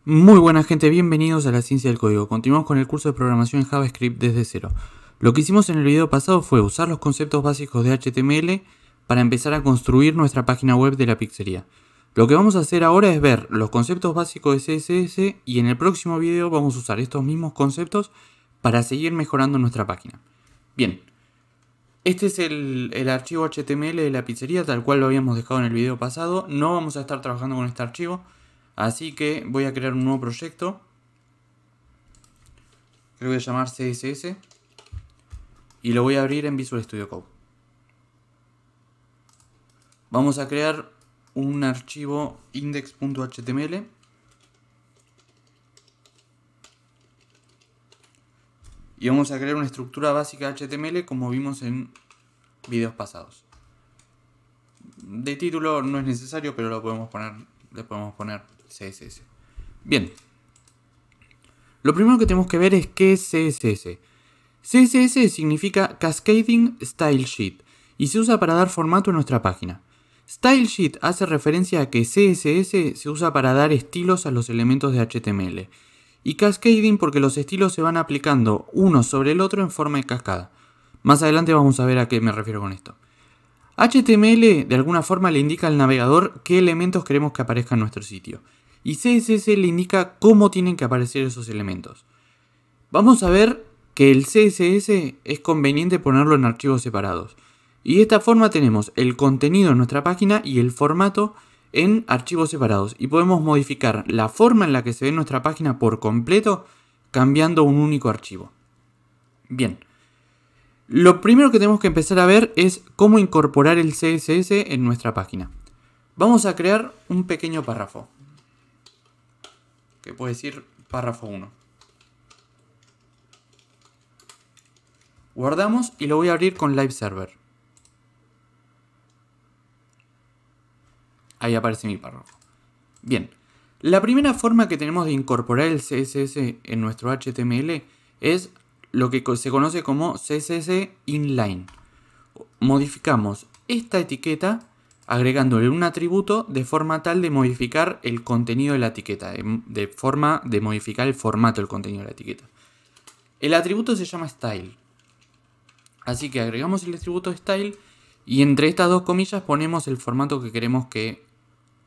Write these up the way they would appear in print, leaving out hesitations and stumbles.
Muy buena gente, bienvenidos a la ciencia del código. Continuamos con el curso de programación en JavaScript desde cero. Lo que hicimos en el video pasado fue usar los conceptos básicos de HTML para empezar a construir nuestra página web de la pizzería. Lo que vamos a hacer ahora es ver los conceptos básicos de CSS y en el próximo video vamos a usar estos mismos conceptos para seguir mejorando nuestra página. Bien, este es el archivo HTML de la pizzería tal cual lo habíamos dejado en el video pasado. No vamos a estar trabajando con este archivo. Así que voy a crear un nuevo proyecto que lo voy a llamar CSS y lo voy a abrir en Visual Studio Code. Vamos a crear un archivo index.html y vamos a crear una estructura básica HTML como vimos en videos pasados. De título no es necesario, pero le podemos poner CSS. Bien. Lo primero que tenemos que ver es qué es CSS. CSS significa Cascading Style Sheet y se usa para dar formato a nuestra página. Style Sheet hace referencia a que CSS se usa para dar estilos a los elementos de HTML. Y Cascading porque los estilos se van aplicando uno sobre el otro en forma de cascada. Más adelante vamos a ver a qué me refiero con esto. HTML de alguna forma le indica al navegador qué elementos queremos que aparezcan en nuestro sitio. Y CSS le indica cómo tienen que aparecer esos elementos. Vamos a ver que el CSS es conveniente ponerlo en archivos separados. Y de esta forma tenemos el contenido en nuestra página y el formato en archivos separados. Y podemos modificar la forma en la que se ve nuestra página por completo cambiando un único archivo. Bien. Lo primero que tenemos que empezar a ver es cómo incorporar el CSS en nuestra página. Vamos a crear un pequeño párrafo, que puede decir párrafo 1. Guardamos y lo voy a abrir con Live Server. Ahí aparece mi párrafo. Bien, la primera forma que tenemos de incorporar el CSS en nuestro HTML es lo que se conoce como CSS Inline. Modificamos esta etiqueta agregándole un atributo de forma tal de modificar el contenido de la etiqueta, de forma de modificar el formato del contenido de la etiqueta. El atributo se llama Style. Así que agregamos el atributo Style y entre estas dos comillas ponemos el formato que queremos que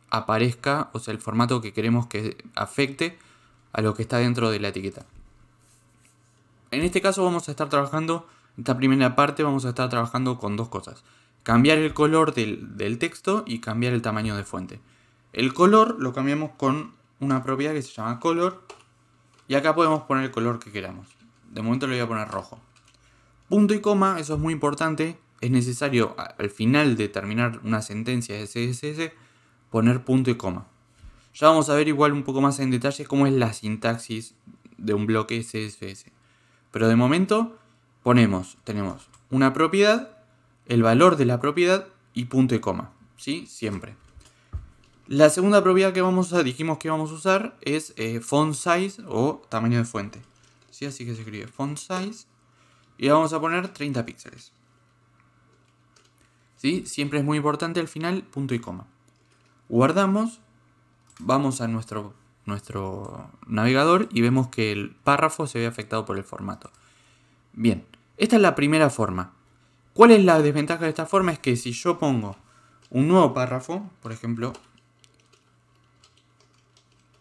aparezca, o sea, el formato que queremos que afecte a lo que está dentro de la etiqueta. En este caso vamos a estar trabajando, en esta primera parte vamos a estar trabajando con dos cosas. Cambiar el color del texto y cambiar el tamaño de fuente. El color lo cambiamos con una propiedad que se llama color. Y acá podemos poner el color que queramos. De momento le voy a poner rojo. Punto y coma, eso es muy importante. Es necesario al final de terminar una sentencia de CSS poner punto y coma. Ya vamos a ver igual un poco más en detalle cómo es la sintaxis de un bloque CSS. Pero de momento tenemos una propiedad, el valor de la propiedad y punto y coma. ¿Sí? Siempre. La segunda propiedad que dijimos que vamos a usar es font size o tamaño de fuente. ¿Sí? Así que se escribe font size y vamos a poner 30 píxeles. ¿Sí? Siempre es muy importante al final punto y coma. Guardamos, vamos a nuestro navegador y vemos que el párrafo se ve afectado por el formato. Bien, esta es la primera forma. ¿Cuál es la desventaja de esta forma? Es que si yo pongo un nuevo párrafo, por ejemplo,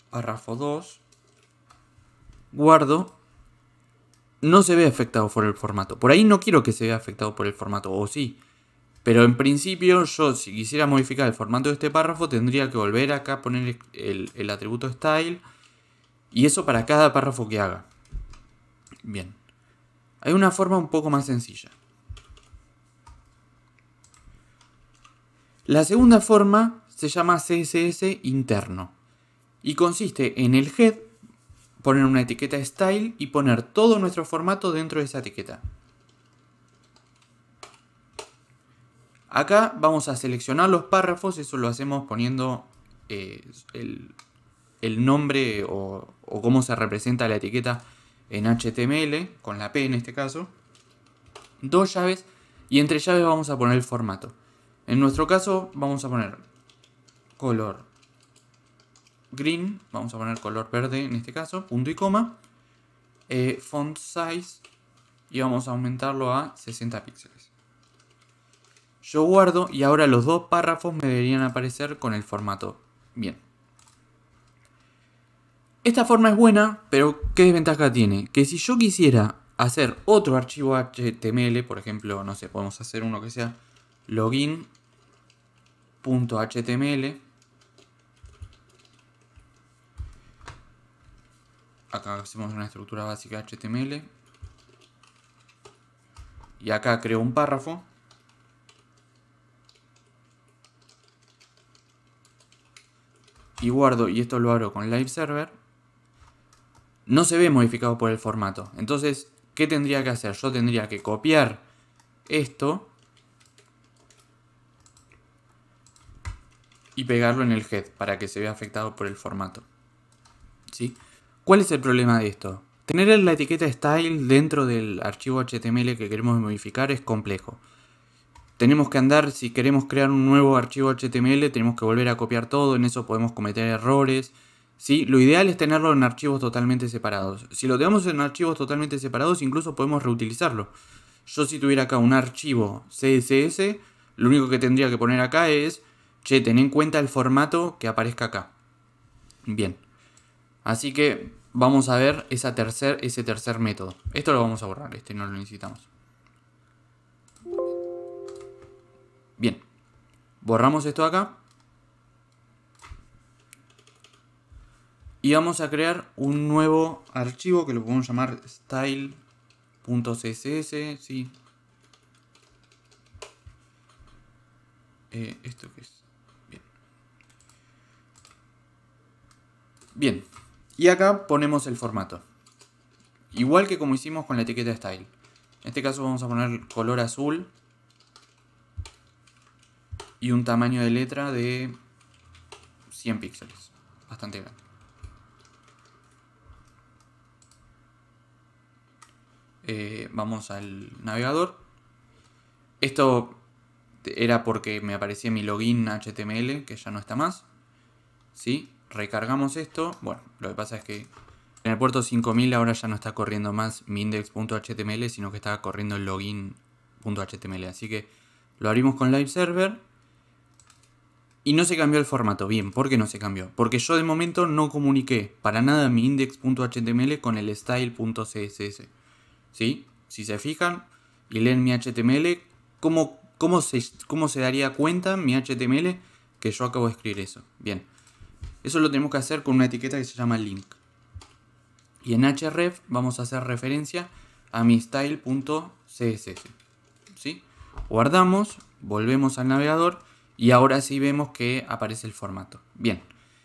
párrafo 2, guardo, no se ve afectado por el formato. Por ahí no quiero que se vea afectado por el formato, o sí. Pero en principio yo, si quisiera modificar el formato de este párrafo, tendría que volver acá a poner el atributo style. Y eso para cada párrafo que haga. Bien. Hay una forma un poco más sencilla. La segunda forma se llama CSS interno. Y consiste en el head, poner una etiqueta style y poner todo nuestro formato dentro de esa etiqueta. Acá vamos a seleccionar los párrafos, eso lo hacemos poniendo el nombre o cómo se representa la etiqueta en HTML, con la P en este caso. Dos llaves y entre llaves vamos a poner el formato. En nuestro caso vamos a poner color green, vamos a poner color verde en este caso, punto y coma, font size, y vamos a aumentarlo a 60 píxeles. Yo guardo y ahora los dos párrafos me deberían aparecer con el formato. Bien. Esta forma es buena, pero ¿qué desventaja tiene? Que si yo quisiera hacer otro archivo HTML, por ejemplo, no sé, podemos hacer uno que sea login.html. Acá hacemos una estructura básica HTML. Y acá creo un párrafo. Y guardo, y esto lo abro con Live Server. No se ve modificado por el formato. Entonces, ¿qué tendría que hacer? Yo tendría que copiar esto y pegarlo en el head para que se vea afectado por el formato. ¿Sí? ¿Cuál es el problema de esto? Tener la etiqueta style dentro del archivo HTML que queremos modificar es complejo. Tenemos que andar, si queremos crear un nuevo archivo HTML, tenemos que volver a copiar todo, en eso podemos cometer errores. ¿Sí? Lo ideal es tenerlo en archivos totalmente separados. Si lo tenemos en archivos totalmente separados, incluso podemos reutilizarlo. Yo si tuviera acá un archivo CSS, lo único que tendría que poner acá es, che, ten en cuenta el formato que aparezca acá. Bien. Así que vamos a ver ese tercer método. Esto lo vamos a borrar, este no lo necesitamos. Bien. Borramos esto acá. Y vamos a crear un nuevo archivo que lo podemos llamar style.css, ¿sí? ¿Esto qué es? Bien. Bien. Y acá ponemos el formato. Igual que como hicimos con la etiqueta style. En este caso vamos a poner color azul. Y un tamaño de letra de 100 píxeles. Bastante grande. Vamos al navegador. Esto era porque me aparecía mi login HTML, que ya no está más. ¿Sí? Recargamos esto. Bueno, lo que pasa es que en el puerto 5000 ahora ya no está corriendo más mi index.html, sino que está corriendo el login.html. Así que lo abrimos con Live Server. Y no se cambió el formato. Bien, ¿por qué no se cambió? Porque yo de momento no comuniqué para nada mi index.html con el style.css. ¿Sí? Si se fijan y leen mi HTML, ¿cómo se daría cuenta mi HTML que yo acabo de escribir eso? Bien. Eso lo tenemos que hacer con una etiqueta que se llama link. Y en href vamos a hacer referencia a mi style.css. ¿Sí? Guardamos, volvemos al navegador y ahora sí vemos que aparece el formato. Bien.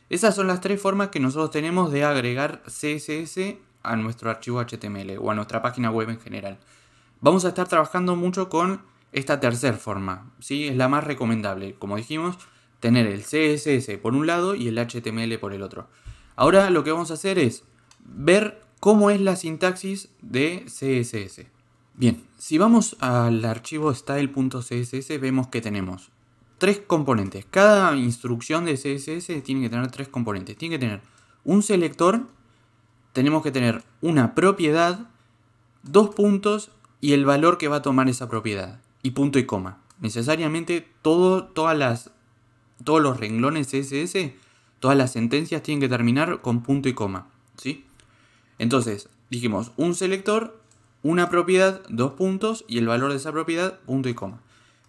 Esas son las tres formas que nosotros tenemos de agregar CSS a nuestro archivo HTML o a nuestra página web en general. Vamos a estar trabajando mucho con esta tercera forma, ¿sí? Es la más recomendable, como dijimos, tener el CSS por un lado y el HTML por el otro. Ahora lo que vamos a hacer es ver cómo es la sintaxis de CSS. Bien, si vamos al archivo style.css vemos que tenemos tres componentes. Cada instrucción de CSS tiene que tener tres componentes. Tiene que tener un selector, tenemos que tener una propiedad, dos puntos y el valor que va a tomar esa propiedad. Y punto y coma. Necesariamente todos los renglones CSS, todas las sentencias tienen que terminar con punto y coma. ¿Sí? Entonces, dijimos un selector, una propiedad, dos puntos y el valor de esa propiedad, punto y coma.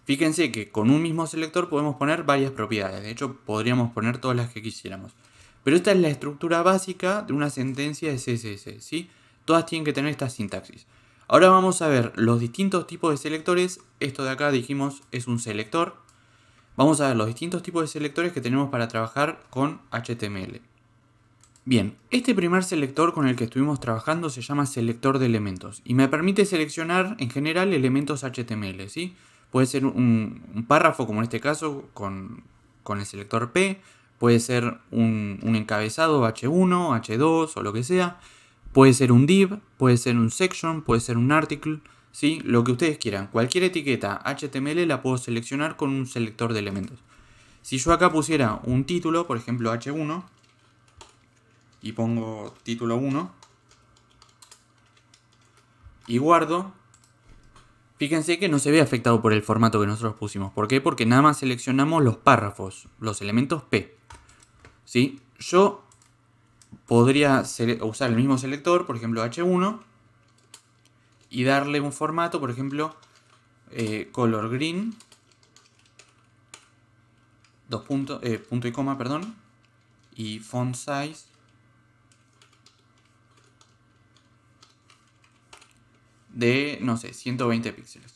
Fíjense que con un mismo selector podemos poner varias propiedades. De hecho, podríamos poner todas las que quisiéramos. Pero esta es la estructura básica de una sentencia de CSS, ¿sí? Todas tienen que tener esta sintaxis. Ahora vamos a ver los distintos tipos de selectores. Esto de acá dijimos es un selector. Vamos a ver los distintos tipos de selectores que tenemos para trabajar con HTML. Bien, este primer selector con el que estuvimos trabajando se llama selector de elementos y me permite seleccionar en general elementos HTML, ¿sí? Puede ser un párrafo, como en este caso, con el selector P. Puede ser un encabezado H1, H2 o lo que sea. Puede ser un div, puede ser un section, puede ser un article, ¿sí? Lo que ustedes quieran. Cualquier etiqueta HTML la puedo seleccionar con un selector de elementos. Si yo acá pusiera un título, por ejemplo H1, y pongo título 1 y guardo, fíjense que no se ve afectado por el formato que nosotros pusimos. ¿Por qué? Porque nada más seleccionamos los párrafos, los elementos P. ¿Sí? Yo podría usar el mismo selector, por ejemplo H1, y darle un formato, por ejemplo, color green, punto y coma, perdón, y font size de, no sé, 120 píxeles.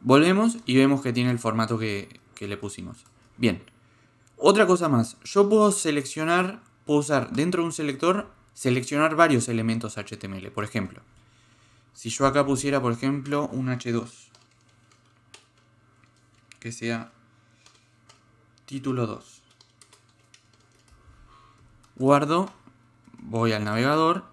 Volvemos y vemos que tiene el formato que le pusimos. Bien, otra cosa más. Yo puedo usar dentro de un seleccionar varios elementos HTML. Por ejemplo, si yo acá pusiera, por ejemplo, un H2, que sea título 2. Guardo, voy al navegador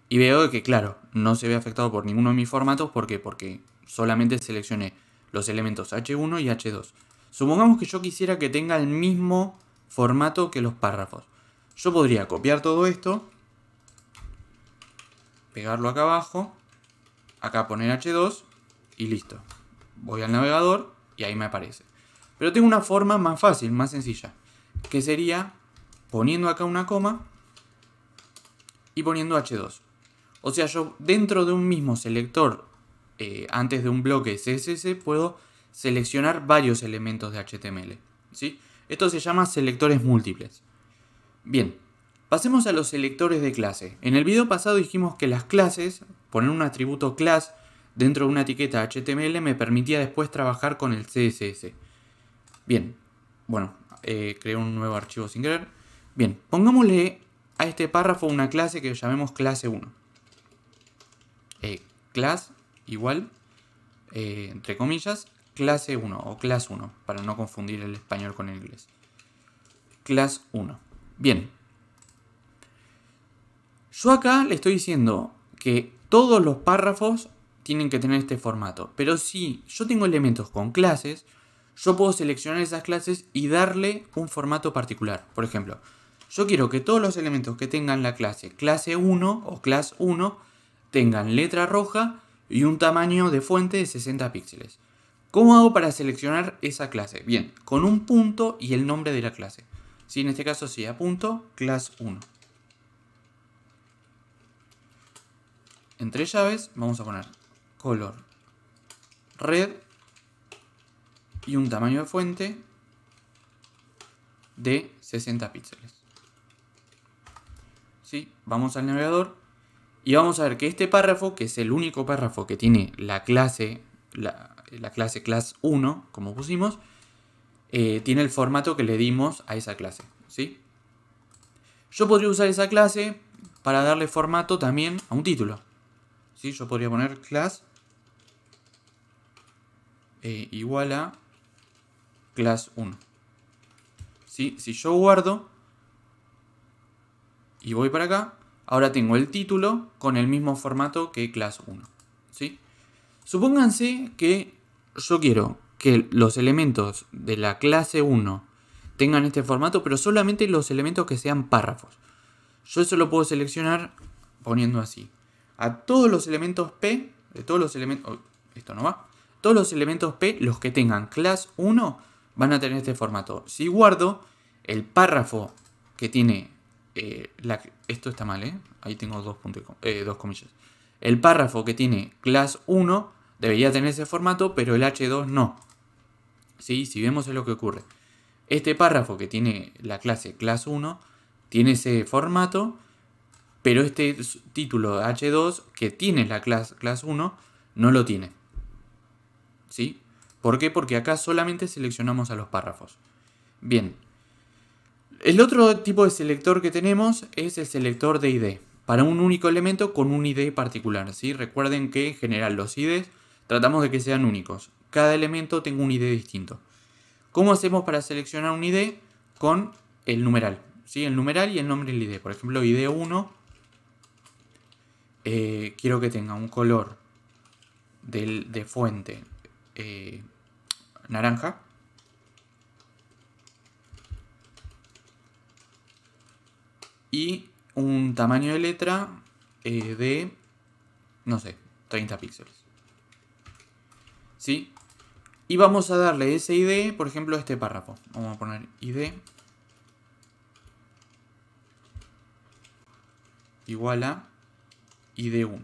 y veo que, claro, no se ve afectado por ninguno de mis formatos. ¿Por qué? Porque solamente seleccioné los elementos H1 y H2. Supongamos que yo quisiera que tenga el mismo formato que los párrafos. Yo podría copiar todo esto, pegarlo acá abajo, acá poner H2 y listo. Voy al navegador y ahí me aparece. Pero tengo una forma más fácil, más sencilla, que sería poniendo acá una coma y poniendo H2. O sea, yo dentro de un mismo selector, antes de un bloque CSS, puedo seleccionar varios elementos de HTML. ¿Sí? Esto se llama selectores múltiples. Bien, pasemos a los selectores de clase. En el video pasado dijimos que las clases, poner un atributo class dentro de una etiqueta HTML me permitía después trabajar con el CSS. Bien, bueno, creé un nuevo archivo sin querer. Bien, pongámosle a este párrafo una clase que llamemos clase 1. Class igual, entre comillas, clase 1 o class 1, para no confundir el español con el inglés. Class 1. Bien. Yo acá le estoy diciendo que todos los párrafos tienen que tener este formato. Pero si yo tengo elementos con clases, yo puedo seleccionar esas clases y darle un formato particular. Por ejemplo, yo quiero que todos los elementos que tengan la clase 1 o class 1 tengan letra roja y un tamaño de fuente de 60 píxeles. ¿Cómo hago para seleccionar esa clase? Bien, con un punto y el nombre de la clase. Si en este caso sería punto class 1. Entre llaves vamos a poner color red y un tamaño de fuente de 60 píxeles. ¿Sí? Vamos al navegador y vamos a ver que este párrafo, que es el único párrafo que tiene la clase class 1, como pusimos, tiene el formato que le dimos a esa clase. ¿Sí? Yo podría usar esa clase para darle formato también a un título. ¿Sí? Yo podría poner class igual a class 1. ¿Sí? Si yo guardo y voy para acá, ahora tengo el título con el mismo formato que class 1. ¿Sí? Supónganse que yo quiero que los elementos de la clase 1 tengan este formato, pero solamente los elementos que sean párrafos. Yo eso lo puedo seleccionar poniendo así. A todos los elementos P, de todos los elementos... esto no va. Todos los elementos P, los que tengan class 1, van a tener este formato. Si guardo el párrafo que tiene... esto está mal, ¿eh? Ahí tengo dos comillas. El párrafo que tiene class 1 debería tener ese formato, pero el H2 no. ¿Sí? Si vemos es lo que ocurre. Este párrafo que tiene la clase class 1 tiene ese formato, pero este título H2 que tiene la class 1 no lo tiene. ¿Sí? ¿Por qué? Porque acá solamente seleccionamos a los párrafos. Bien. El otro tipo de selector que tenemos es el selector de ID. Para un único elemento con un ID particular. ¿Sí? Recuerden que en general los IDs tratamos de que sean únicos. Cada elemento tenga un ID distinto. ¿Cómo hacemos para seleccionar un ID? Con el numeral. ¿Sí? El numeral y el nombre del ID. Por ejemplo, ID 1. Quiero que tenga un color de fuente naranja. y un tamaño de letra de, no sé, 30 píxeles. ¿Sí? Y vamos a darle ese ID, por ejemplo, a este párrafo. Vamos a poner ID igual a ID1.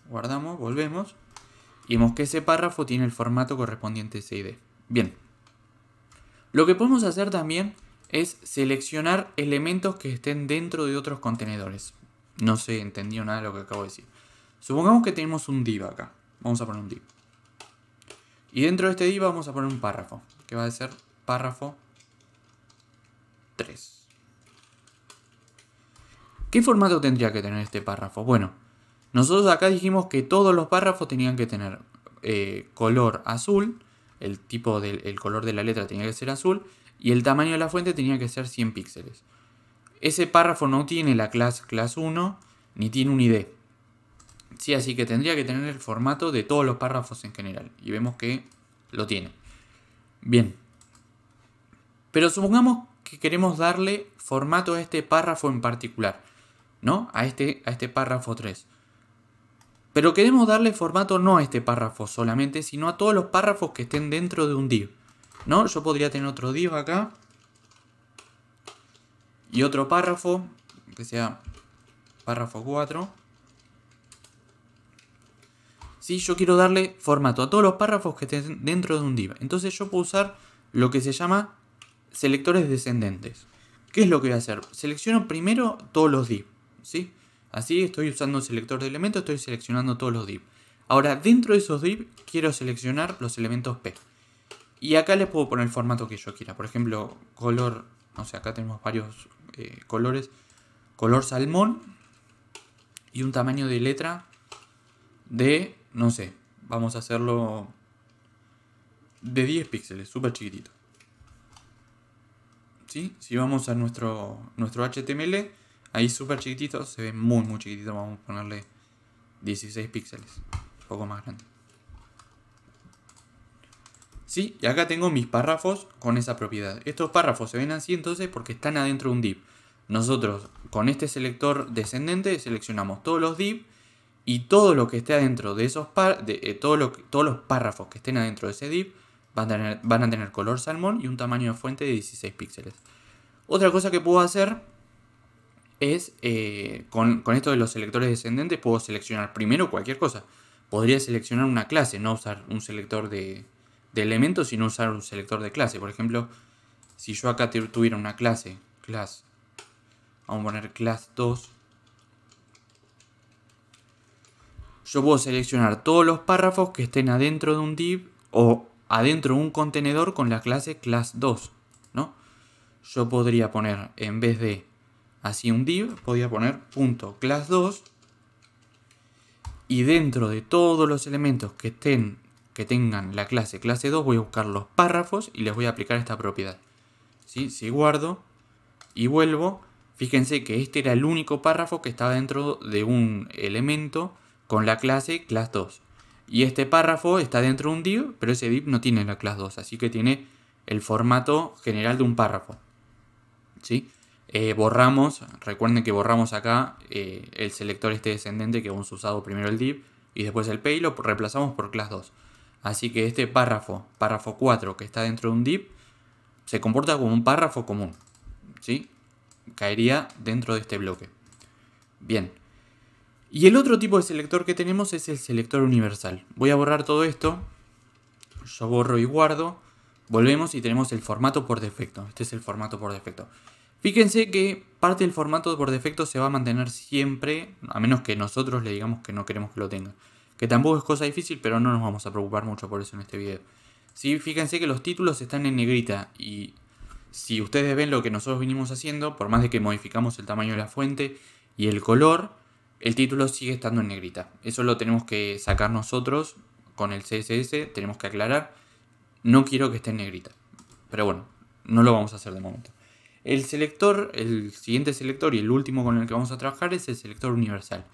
Guardamos, volvemos. Y vemos que ese párrafo tiene el formato correspondiente a ese ID. Bien. Lo que podemos hacer también es seleccionar elementos que estén dentro de otros contenedores. No se entendió nada de lo que acabo de decir. Supongamos que tenemos un div acá. Vamos a poner un div. Y dentro de este div vamos a poner un párrafo, que va a ser párrafo 3. ¿Qué formato tendría que tener este párrafo? Bueno, nosotros acá dijimos que todos los párrafos tenían que tener color azul, el tipo del color de la letra tenía que ser azul, y el tamaño de la fuente tenía que ser 100 píxeles. Ese párrafo no tiene la class 1, ni tiene un ID. Sí, así que tendría que tener el formato de todos los párrafos en general. Y vemos que lo tiene. Bien. Pero supongamos que queremos darle formato a este párrafo en particular, ¿no? A este párrafo 3. Pero queremos darle formato no a este párrafo solamente, sino a todos los párrafos que estén dentro de un div, ¿no? Yo podría tener otro div acá. Y otro párrafo, que sea párrafo 4. Si yo quiero darle formato a todos los párrafos que estén dentro de un div. Entonces yo puedo usar lo que se llama selectores descendentes. ¿Qué es lo que voy a hacer? Selecciono primero todos los div, ¿sí? Así estoy usando un selector de elementos, estoy seleccionando todos los div. Ahora, dentro de esos div, quiero seleccionar los elementos P. Y acá les puedo poner el formato que yo quiera. Por ejemplo, color, no sé, acá tenemos varios colores. Color salmón. Y un tamaño de letra de, no sé, vamos a hacerlo de 10 píxeles, súper chiquitito. ¿Sí? Si vamos a nuestro HTML, ahí súper chiquitito, se ve muy muy chiquitito, vamos a ponerle 16 píxeles, un poco más grande. ¿Sí? Y acá tengo mis párrafos con esa propiedad. Estos párrafos se ven así entonces porque están adentro de un div. Nosotros con este selector descendente seleccionamos todos los div y todo lo que esté adentro de esos todos los párrafos que estén adentro de ese div van a tener color salmón y un tamaño de fuente de 16 píxeles. Otra cosa que puedo hacer es, con esto de los selectores descendentes, puedo seleccionar primero cualquier cosa. Podría seleccionar una clase, no usar un selector de elementos, sino usar un selector de clase. Por ejemplo, si yo acá tuviera una clase, class, vamos a poner class 2, yo puedo seleccionar todos los párrafos que estén adentro de un div o adentro de un contenedor con la clase class 2, ¿no? Yo podría poner, en vez de así un div, podría poner .class 2 y dentro de todos los elementos que tengan la clase 2 voy a buscar los párrafos y les voy a aplicar esta propiedad. ¿Sí? Si guardo y vuelvo, fíjense que este era el único párrafo que estaba dentro de un elemento con la clase class 2. Y este párrafo está dentro de un div, pero ese div no tiene la class 2, así que tiene el formato general de un párrafo. ¿Sí? Recuerden que borramos acá el selector este descendente que hemos usado primero el div y después el P y lo reemplazamos por class 2. Así que este párrafo 4 que está dentro de un div, se comporta como un párrafo común. ¿Sí? Caería dentro de este bloque. Bien. Y el otro tipo de selector que tenemos es el selector universal. Voy a borrar todo esto. Yo borro y guardo. Volvemos y tenemos el formato por defecto. Este es el formato por defecto. Fíjense que parte del formato por defecto se va a mantener siempre, a menos que nosotros le digamos que no queremos que lo tenga. Que tampoco es cosa difícil, pero no nos vamos a preocupar mucho por eso en este video. ¿Sí? Fíjense que los títulos están en negrita y si ustedes ven lo que nosotros vinimos haciendo, por más de que modificamos el tamaño de la fuente y el color, el título sigue estando en negrita. Eso lo tenemos que sacar nosotros con el CSS, tenemos que aclarar. No quiero que esté en negrita, pero bueno, no lo vamos a hacer de momento. El siguiente selector y el último con el que vamos a trabajar es el selector universal,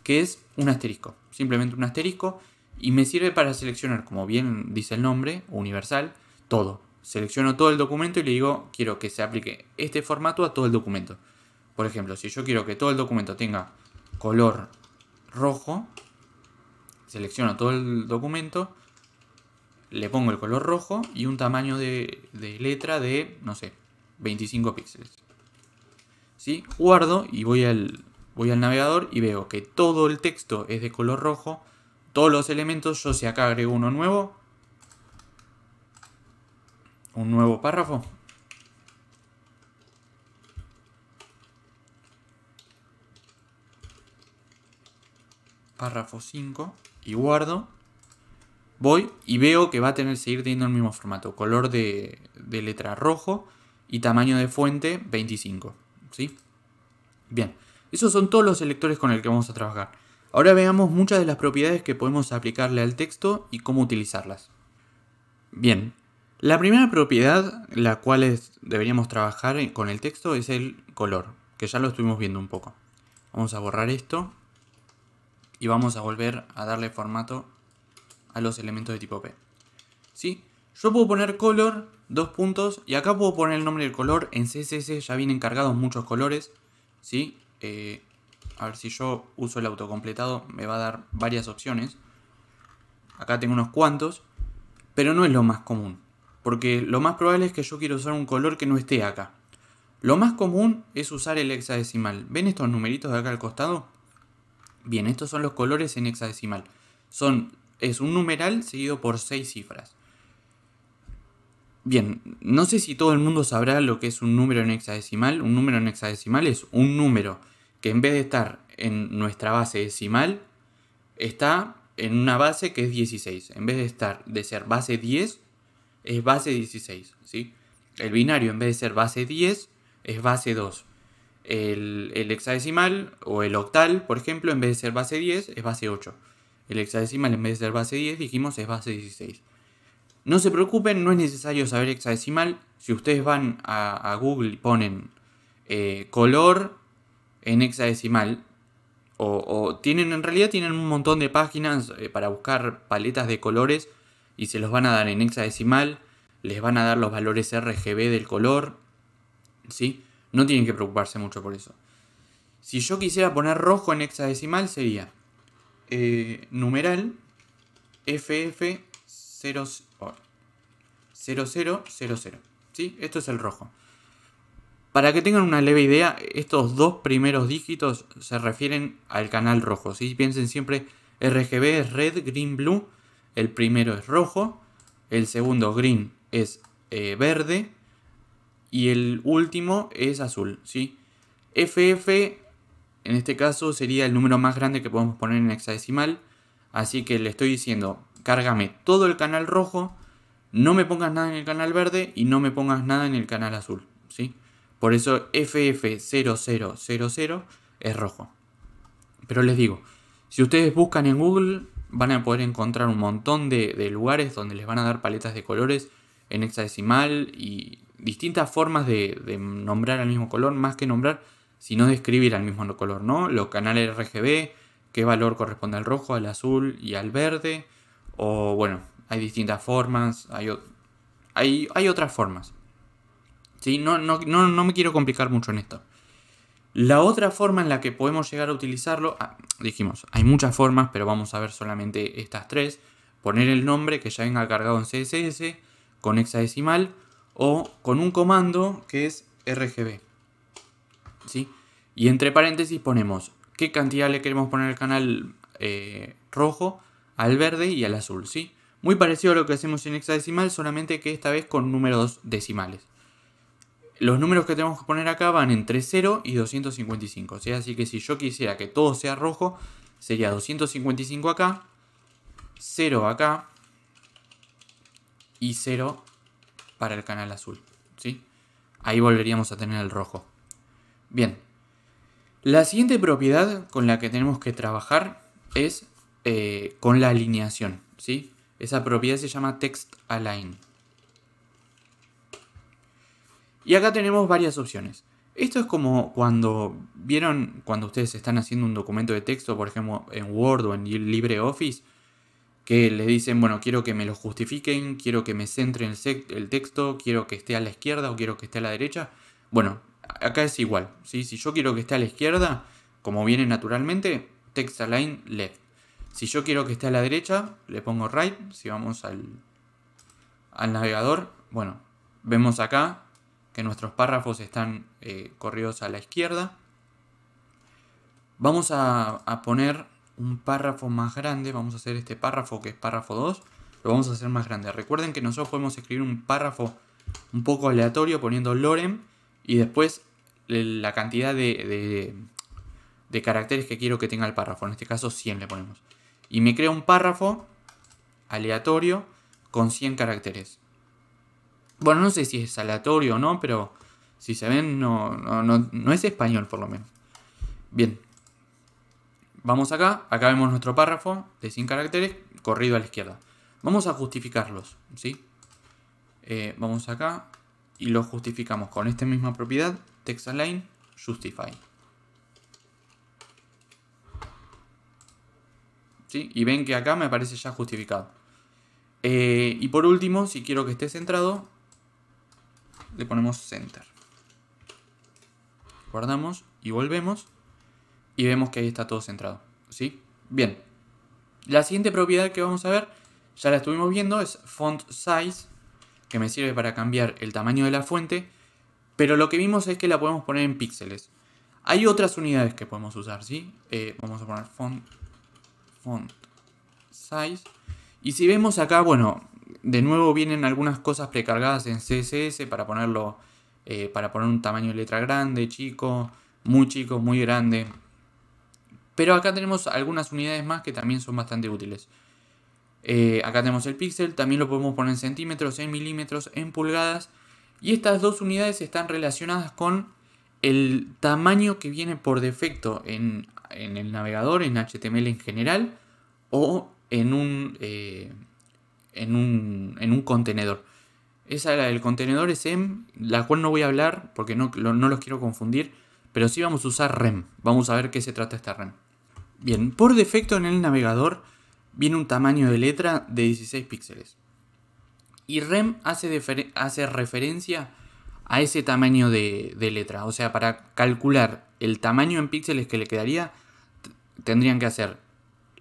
que es un asterisco, simplemente un asterisco, y me sirve para seleccionar, como bien dice el nombre, universal, todo. selecciono todo el documento y le digo, quiero que se aplique este formato a todo el documento. Por ejemplo, si yo quiero que todo el documento tenga color rojo, selecciono todo el documento, le pongo el color rojo y un tamaño de letra de, no sé, 25 píxeles. ¿Sí? Guardo y voy al navegador y veo que todo el texto es de color rojo, todos los elementos. Yo si acá agrego uno nuevo, un nuevo párrafo, párrafo 5, y guardo, voy y veo que va a seguir teniendo el mismo formato, color de letra rojo y tamaño de fuente 25, ¿sí? Bien, esos son todos los selectores con el que vamos a trabajar. Ahora veamos muchas de las propiedades que podemos aplicarle al texto y cómo utilizarlas. Bien, la primera propiedad la cual deberíamos trabajar con el texto es el color, que ya lo estuvimos viendo un poco. Vamos a borrar esto y vamos a volver a darle formato a los elementos de tipo P. ¿Sí? Yo puedo poner color, dos puntos, y acá puedo poner el nombre del color. En CSS ya vienen cargados muchos colores, ¿sí? A ver, si yo uso el autocompletado me va a dar varias opciones. Acá tengo unos cuantos, pero no es lo más común, porque lo más probable es que yo quiero usar un color que no esté acá. Lo más común es usar el hexadecimal. ¿Ven estos numeritos de acá al costado? Bien, estos son los colores en hexadecimal. Es un numeral seguido por 6 cifras. Bien, no sé si todo el mundo sabrá lo que es un número en hexadecimal. Un número en hexadecimal es un número que en vez de estar en nuestra base decimal, está en una base que es 16. En vez de ser base 10, es base 16, ¿sí? El binario, en vez de ser base 10, es base 2. El hexadecimal o el octal, por ejemplo, en vez de ser base 10, es base 8. El hexadecimal, en vez de ser base 10, dijimos, es base 16. No se preocupen, no es necesario saber hexadecimal. Si ustedes van a Google y ponen color en hexadecimal, en realidad tienen un montón de páginas para buscar paletas de colores y se los van a dar en hexadecimal, les van a dar los valores RGB del color, ¿sí? No tienen que preocuparse mucho por eso. Si yo quisiera poner rojo en hexadecimal sería numeral FF0000, ¿sí? Esto es el rojo. Para que tengan una leve idea, estos dos primeros dígitos se refieren al canal rojo, ¿sí? Piensen siempre, RGB es red, green, blue. El primero es rojo, el segundo green es verde y el último es azul, ¿sí? FF en este caso sería el número más grande que podemos poner en hexadecimal, así que le estoy diciendo, cárgame todo el canal rojo, no me pongas nada en el canal verde y no me pongas nada en el canal azul, ¿sí? Por eso FF0000 es rojo. Pero les digo, si ustedes buscan en Google van a poder encontrar un montón de lugares donde les van a dar paletas de colores en hexadecimal y distintas formas de nombrar al mismo color, más que nombrar, sino describir al mismo color, ¿no? Los canales RGB, qué valor corresponde al rojo, al azul y al verde. O bueno, hay distintas formas, hay otras formas. ¿Sí? No me quiero complicar mucho en esto. La otra forma en la que podemos llegar a utilizarlo, dijimos, hay muchas formas, pero vamos a ver solamente estas tres. Poner el nombre que ya venga cargado en CSS, con hexadecimal o con un comando que es RGB. ¿Sí? Y entre paréntesis ponemos qué cantidad le queremos poner al canal rojo, al verde y al azul, ¿sí? Muy parecido a lo que hacemos en hexadecimal, solamente que esta vez con números decimales. Los números que tenemos que poner acá van entre 0 y 255, ¿sí? Así que si yo quisiera que todo sea rojo, sería 255 acá, 0 acá y 0 para el canal azul, ¿sí? Ahí volveríamos a tener el rojo. Bien, la siguiente propiedad con la que tenemos que trabajar es con la alineación, ¿sí? Esa propiedad se llama text align. Y acá tenemos varias opciones. Esto es como cuando ustedes están haciendo un documento de texto, por ejemplo en Word o en LibreOffice, que les dicen, bueno, quiero que me lo justifiquen, quiero que me centren el texto, quiero que esté a la izquierda o quiero que esté a la derecha. Bueno, acá es igual, ¿sí? Si yo quiero que esté a la izquierda, como viene naturalmente, text align left. Si yo quiero que esté a la derecha, le pongo right. Si vamos al navegador, bueno, vemos acá que nuestros párrafos están corridos a la izquierda. Vamos a poner un párrafo más grande. Vamos a hacer este párrafo que es párrafo 2. Lo vamos a hacer más grande. Recuerden que nosotros podemos escribir un párrafo un poco aleatorio poniendo lorem y después la cantidad de caracteres que quiero que tenga el párrafo. En este caso 100 le ponemos. Y me crea un párrafo aleatorio con 100 caracteres. Bueno, no sé si es aleatorio o no, pero si se ven no es español por lo menos. Bien. Vamos acá vemos nuestro párrafo de 100 caracteres corrido a la izquierda. Vamos a justificarlos, ¿sí? Vamos acá y lo justificamos con esta misma propiedad, text align justify. ¿Sí? Y ven que acá me aparece ya justificado. Y por último, si quiero que esté centrado, le ponemos center. Guardamos y volvemos. Y vemos que ahí está todo centrado, ¿sí? Bien. La siguiente propiedad que vamos a ver, ya la estuvimos viendo, es font size, que me sirve para cambiar el tamaño de la fuente. Pero lo que vimos es que la podemos poner en píxeles. Hay otras unidades que podemos usar, ¿sí? Vamos a poner font size. Y si vemos acá, bueno, de nuevo vienen algunas cosas precargadas en CSS para ponerlo, para poner un tamaño de letra grande, chico, muy grande. Pero acá tenemos algunas unidades más que también son bastante útiles. Acá tenemos el píxel, también lo podemos poner en centímetros, en milímetros, en pulgadas. Y estas dos unidades están relacionadas con el tamaño que viene por defecto en el navegador, en HTML en general, o en un contenedor. Esa era el contenedor es em, la cual no voy a hablar porque no los quiero confundir, pero sí vamos a usar rem. Vamos a ver qué se trata esta rem. Bien, por defecto en el navegador viene un tamaño de letra de 16 píxeles. Y rem hace referencia a ese tamaño de letra. O sea, para calcular el tamaño en píxeles que le quedaría, tendrían que hacer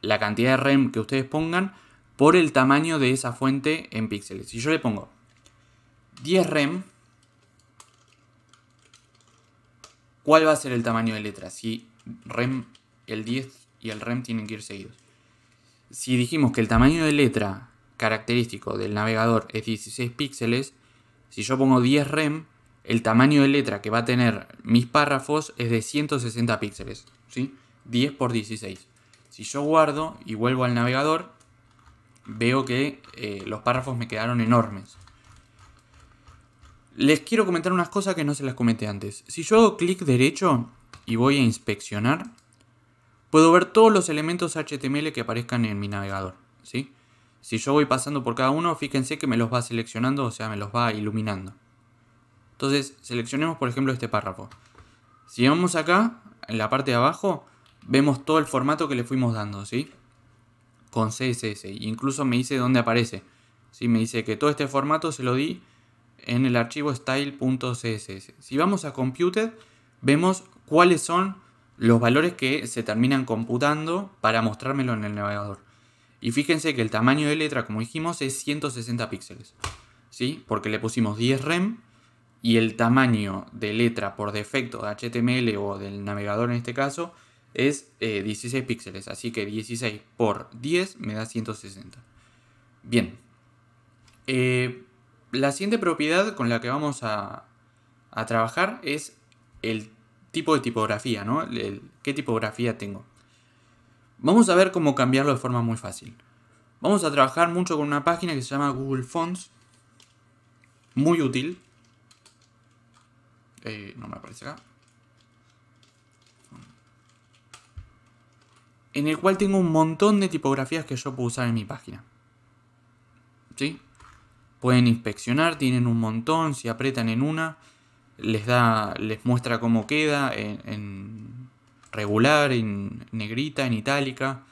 la cantidad de rem que ustedes pongan por el tamaño de esa fuente en píxeles. Si yo le pongo 10 rem, ¿cuál va a ser el tamaño de letra? Si rem, el 10 y el rem tienen que ir seguidos. Si dijimos que el tamaño de letra característico del navegador es 16 píxeles, si yo pongo 10 rem, el tamaño de letra que va a tener mis párrafos es de 160 píxeles, ¿sí? 10 por 16. Si yo guardo y vuelvo al navegador, veo que los párrafos me quedaron enormes. Les quiero comentar unas cosas que no se las comenté antes. Si yo hago clic derecho y voy a inspeccionar, puedo ver todos los elementos HTML que aparezcan en mi navegador, ¿sí? Si yo voy pasando por cada uno, fíjense que me los va seleccionando, o sea, me los va iluminando. Entonces, seleccionemos por ejemplo este párrafo. Si vamos acá, en la parte de abajo, vemos todo el formato que le fuimos dando, ¿sí? Con CSS. Incluso me dice dónde aparece, ¿sí? Me dice que todo este formato se lo di en el archivo style.css. Si vamos a Computed, vemos cuáles son los valores que se terminan computando para mostrármelo en el navegador. Y fíjense que el tamaño de letra, como dijimos, es 160 píxeles, ¿sí? Porque le pusimos 10 rem y el tamaño de letra por defecto de HTML o del navegador en este caso es 16 píxeles. Así que 16 por 10 me da 160. Bien. La siguiente propiedad con la que vamos a trabajar es el tipo de tipografía, ¿no? ¿Qué tipografía tengo? Vamos a ver cómo cambiarlo de forma muy fácil. Vamos a trabajar mucho con una página que se llama Google Fonts. Muy útil. No me aparece acá. En el cual tengo un montón de tipografías que yo puedo usar en mi página. ¿Sí? Pueden inspeccionar, tienen un montón. Si aprietan en una, les muestra cómo queda en regular, en negrita, en itálica.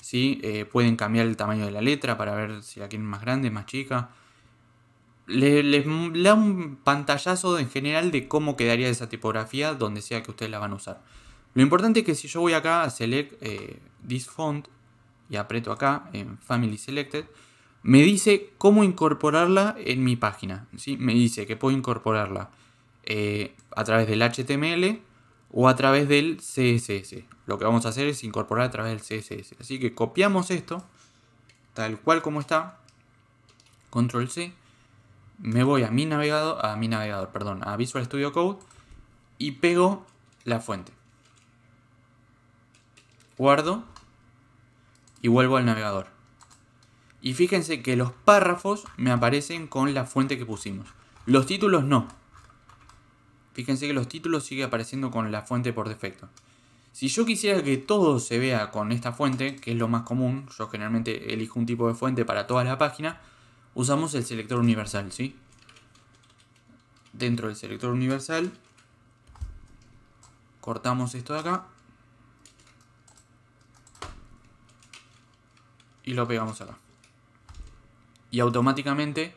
¿sí? Pueden cambiar el tamaño de la letra para ver si la quieren más grande, más chica. Les da un pantallazo en general de cómo quedaría esa tipografía donde sea que ustedes la van a usar. Lo importante es que si yo voy acá a Select this font y aprieto acá en Family Selected, me dice cómo incorporarla en mi página, ¿sí? Me dice que puedo incorporarla a través del HTML o a través del CSS. Lo que vamos a hacer es incorporar a través del CSS. Así que copiamos esto, tal cual como está, Control C, me voy a mi navegador, a Visual Studio Code y pego la fuente. Guardo y vuelvo al navegador. Y fíjense que los párrafos me aparecen con la fuente que pusimos. Los títulos no. Fíjense que los títulos siguen apareciendo con la fuente por defecto. Si yo quisiera que todo se vea con esta fuente, que es lo más común, yo generalmente elijo un tipo de fuente para toda la página, usamos el selector universal, ¿sí? Dentro del selector universal, cortamos esto de acá y lo pegamos acá. Y automáticamente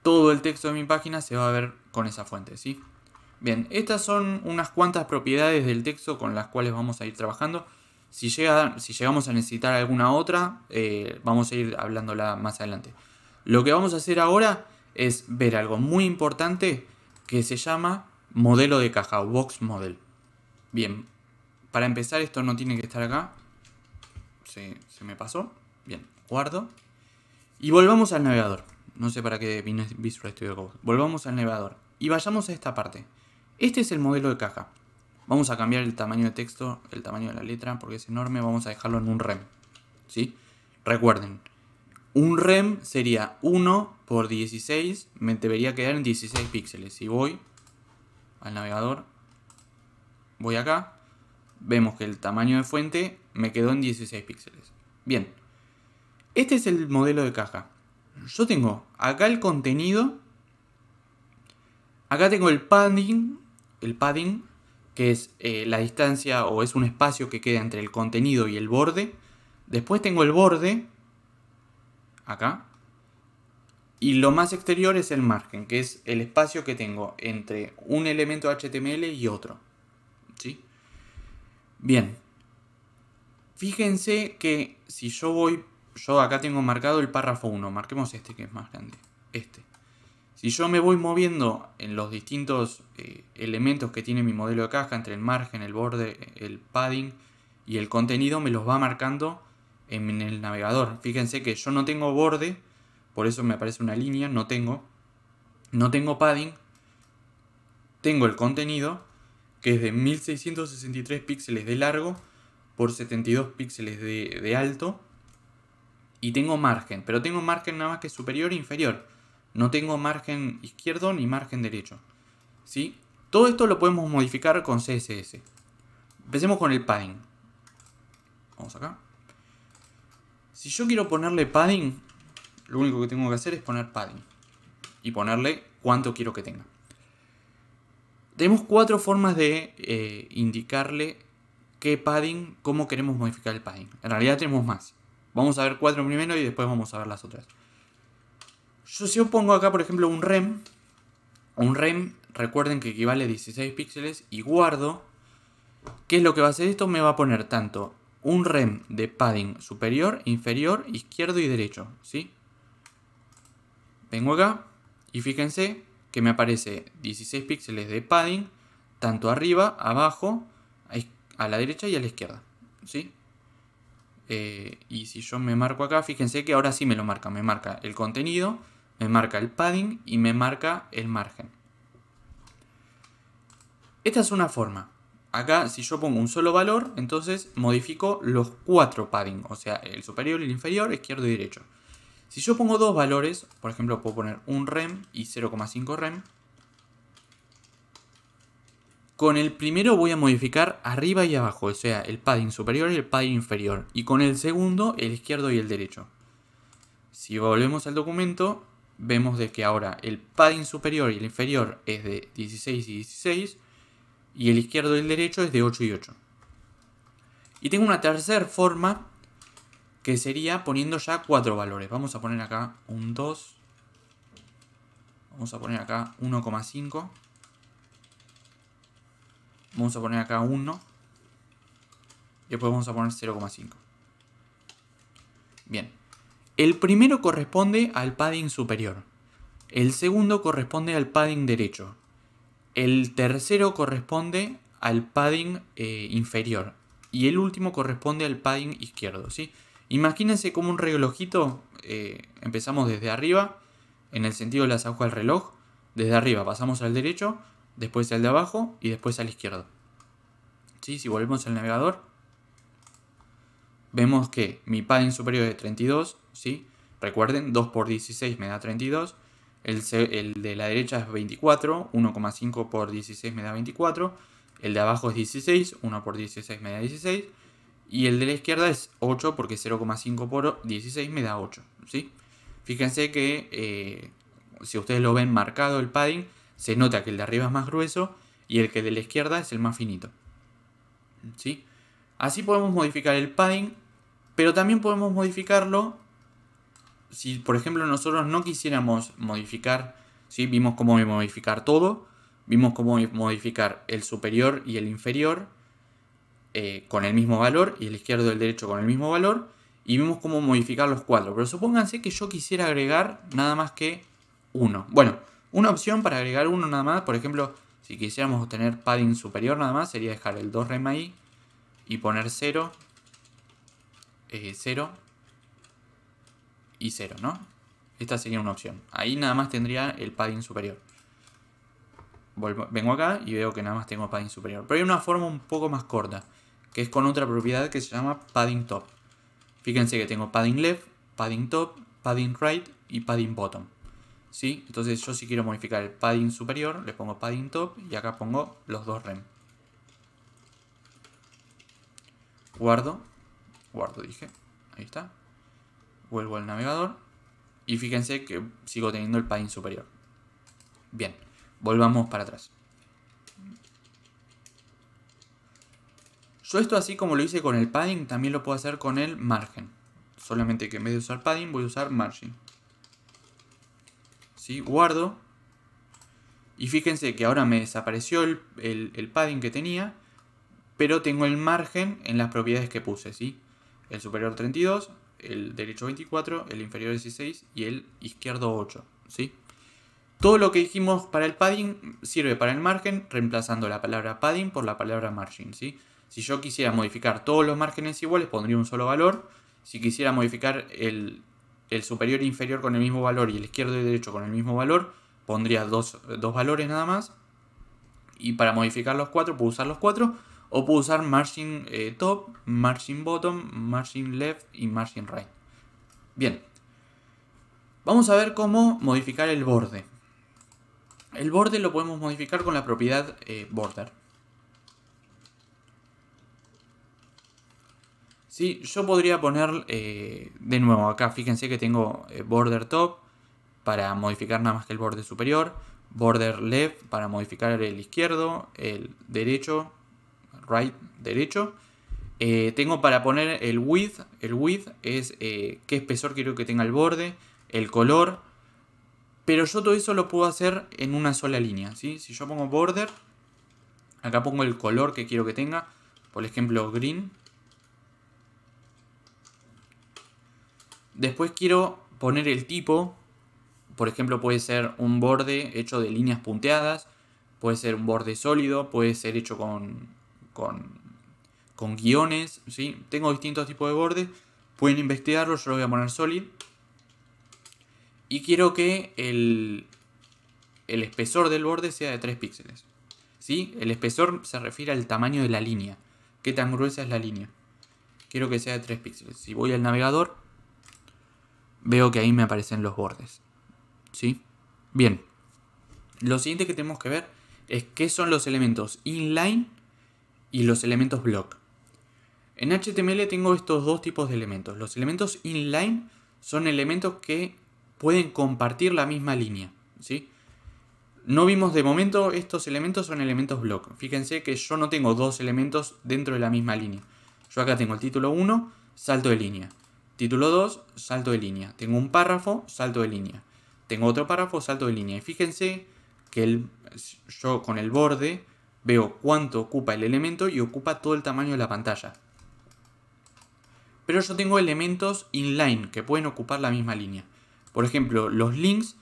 todo el texto de mi página se va a ver con esa fuente, ¿sí? Bien, estas son unas cuantas propiedades del texto con las cuales vamos a ir trabajando. Si llegamos a necesitar alguna otra, vamos a ir hablándola más adelante. Lo que vamos a hacer ahora es ver algo muy importante que se llama modelo de caja o box model. Bien, para empezar esto no tiene que estar acá. Se me pasó. Bien, guardo. Y volvamos al navegador. No sé para qué vino Visual Studio Code. Volvamos al navegador y vayamos a esta parte. Este es el modelo de caja. Vamos a cambiar el tamaño de texto, el tamaño de la letra, porque es enorme. Vamos a dejarlo en un rem, ¿sí? Recuerden, un rem sería 1 por 16. Me debería quedar en 16 píxeles. Si voy al navegador, voy acá, vemos que el tamaño de fuente me quedó en 16 píxeles. Bien, este es el modelo de caja. Yo tengo acá el contenido. Acá tengo el padding, que es la distancia o es un espacio que queda entre el contenido y el borde. Después tengo el borde, acá. Y lo más exterior es el margen, que es el espacio que tengo entre un elemento HTML y otro, ¿sí? Bien. Fíjense que si yo acá tengo marcado el párrafo 1, marquemos este que es más grande, este. Si yo me voy moviendo en los distintos elementos que tiene mi modelo de caja, entre el margen, el borde, el padding y el contenido, me los va marcando en el navegador. Fíjense que yo no tengo borde, por eso me aparece una línea, no tengo padding, tengo el contenido, que es de 1663 píxeles de largo por 72 píxeles de alto, y tengo margen, pero tengo margen nada más que superior e inferior. No tengo margen izquierdo ni margen derecho, ¿sí? Todo esto lo podemos modificar con CSS. Empecemos con el padding. Vamos acá. Si yo quiero ponerle padding, lo único que tengo que hacer es poner padding. Y ponerle cuánto quiero que tenga. Tenemos 4 formas de indicarle qué padding, cómo queremos modificar el padding. En realidad tenemos más. Vamos a ver 4 primero y después vamos a ver las otras. Si yo pongo acá, por ejemplo, un rem, recuerden que equivale a 16 píxeles, y guardo, ¿qué es lo que va a hacer esto? Me va a poner tanto un rem de padding superior, inferior, izquierdo y derecho, ¿sí? Vengo acá y fíjense que me aparece 16 píxeles de padding, tanto arriba, abajo, a la derecha y a la izquierda, ¿sí? Y si yo me marco acá, fíjense que ahora sí me lo marca. Me marca el contenido, me marca el padding y me marca el margen. Esta es una forma. Acá, si yo pongo un solo valor, entonces modifico los 4 padding, o sea, el superior, el inferior, izquierdo y derecho. Si yo pongo 2 valores, por ejemplo, puedo poner un rem y 0,5 rem. Con el primero voy a modificar arriba y abajo, o sea, el padding superior y el padding inferior. Y con el segundo, el izquierdo y el derecho. Si volvemos al documento, vemos de que ahora el padding superior y el inferior es de 16 y 16. Y el izquierdo y el derecho es de 8 y 8. Y tengo una tercera forma, que sería poniendo ya 4 valores. Vamos a poner acá un 2. Vamos a poner acá 1,5. Vamos a poner acá 1. Y después vamos a poner 0,5. Bien. El primero corresponde al padding superior. El segundo corresponde al padding derecho. El tercero corresponde al padding inferior. Y el último corresponde al padding izquierdo, ¿sí? Imagínense como un relojito. Empezamos desde arriba, en el sentido de las agujas del reloj. Desde arriba pasamos al derecho, después al de abajo y después al izquierdo. ¿Sí? Si volvemos al navegador, vemos que mi padding superior es 32, ¿sí? Recuerden, 2 por 16 me da 32. El de la derecha es 24, 1,5 por 16 me da 24. El de abajo es 16, 1 por 16 me da 16. Y el de la izquierda es 8 porque 0,5 por 16 me da 8, ¿sí? Fíjense que si ustedes lo ven marcado el padding, se nota que el de arriba es más grueso y el que de la izquierda es el más finito, ¿sí? Así podemos modificar el padding, pero también podemos modificarlo si, por ejemplo, nosotros no quisiéramos modificar, ¿sí? Vimos cómo modificar todo, vimos cómo modificar el superior y el inferior con el mismo valor, y el izquierdo y el derecho con el mismo valor, y vimos cómo modificar los cuadros. Pero supónganse que yo quisiera agregar nada más que 1. Bueno, una opción para agregar 1 nada más, por ejemplo, si quisiéramos tener padding superior nada más, sería dejar el 2 rem ahí y poner 0, 0 y 0, ¿no? Esta sería una opción. Ahí nada más tendría el padding superior. Vengo acá y veo que nada más tengo padding superior. Pero hay una forma un poco más corta, que es con otra propiedad que se llama padding top. Fíjense que tengo padding left, padding top, padding right y padding bottom, ¿sí? Entonces yo si quiero modificar el padding superior, le pongo padding top y acá pongo los 2 rem. Guardo dije, ahí está. Vuelvo al navegador y fíjense que sigo teniendo el padding superior. Bien, volvamos para atrás. Yo esto, así como lo hice con el padding, también lo puedo hacer con el margen. Solamente que en vez de usar padding voy a usar margin. ¿Sí? Guardo. Y fíjense que ahora me desapareció el padding que tenía, pero tengo el margen en las propiedades que puse, ¿sí? El superior 32, el derecho 24, el inferior 16 y el izquierdo 8, ¿sí? Todo lo que dijimos para el padding sirve para el margen, reemplazando la palabra padding por la palabra margin, ¿sí? Si yo quisiera modificar todos los márgenes iguales, pondría un solo valor. Si quisiera modificar el superior e inferior con el mismo valor y el izquierdo y derecho con el mismo valor, pondría dos valores nada más. Y para modificar los 4, puedo usar los 4. O puedo usar margin top, margin bottom, margin left y margin right. Bien. Vamos a ver cómo modificar el borde. El borde lo podemos modificar con la propiedad border. Sí, yo podría poner, de nuevo, acá fíjense que tengo border top para modificar nada más que el borde superior, border left para modificar el izquierdo, el derecho, right, derecho. Tengo para poner el width es qué espesor quiero que tenga el borde, el color, pero yo todo eso lo puedo hacer en una sola línea, ¿sí? Si yo pongo border, acá pongo el color que quiero que tenga, por ejemplo green. Después quiero poner el tipo, por ejemplo puede ser un borde hecho de líneas punteadas, puede ser un borde sólido, puede ser hecho con guiones, ¿sí? Tengo distintos tipos de bordes, pueden investigarlo, yo lo voy a poner solid. Y quiero que el espesor del borde sea de 3 píxeles, ¿sí? El espesor se refiere al tamaño de la línea, qué tan gruesa es la línea. Quiero que sea de 3 píxeles. Si voy al navegador, veo que ahí me aparecen los bordes, ¿sí? Bien, lo siguiente que tenemos que ver es qué son los elementos inline y los elementos block. En HTML tengo estos dos tipos de elementos. Los elementos inline son elementos que pueden compartir la misma línea, ¿sí? No vimos de momento, estos elementos son elementos block. Fíjense que yo no tengo dos elementos dentro de la misma línea. Yo acá tengo el título 1, salto de línea. título 2, salto de línea. Tengo un párrafo, salto de línea. Tengo otro párrafo, salto de línea. Y fíjense que yo con el borde veo cuánto ocupa el elemento y ocupa todo el tamaño de la pantalla. Pero yo tengo elementos inline que pueden ocupar la misma línea. Por ejemplo, los links,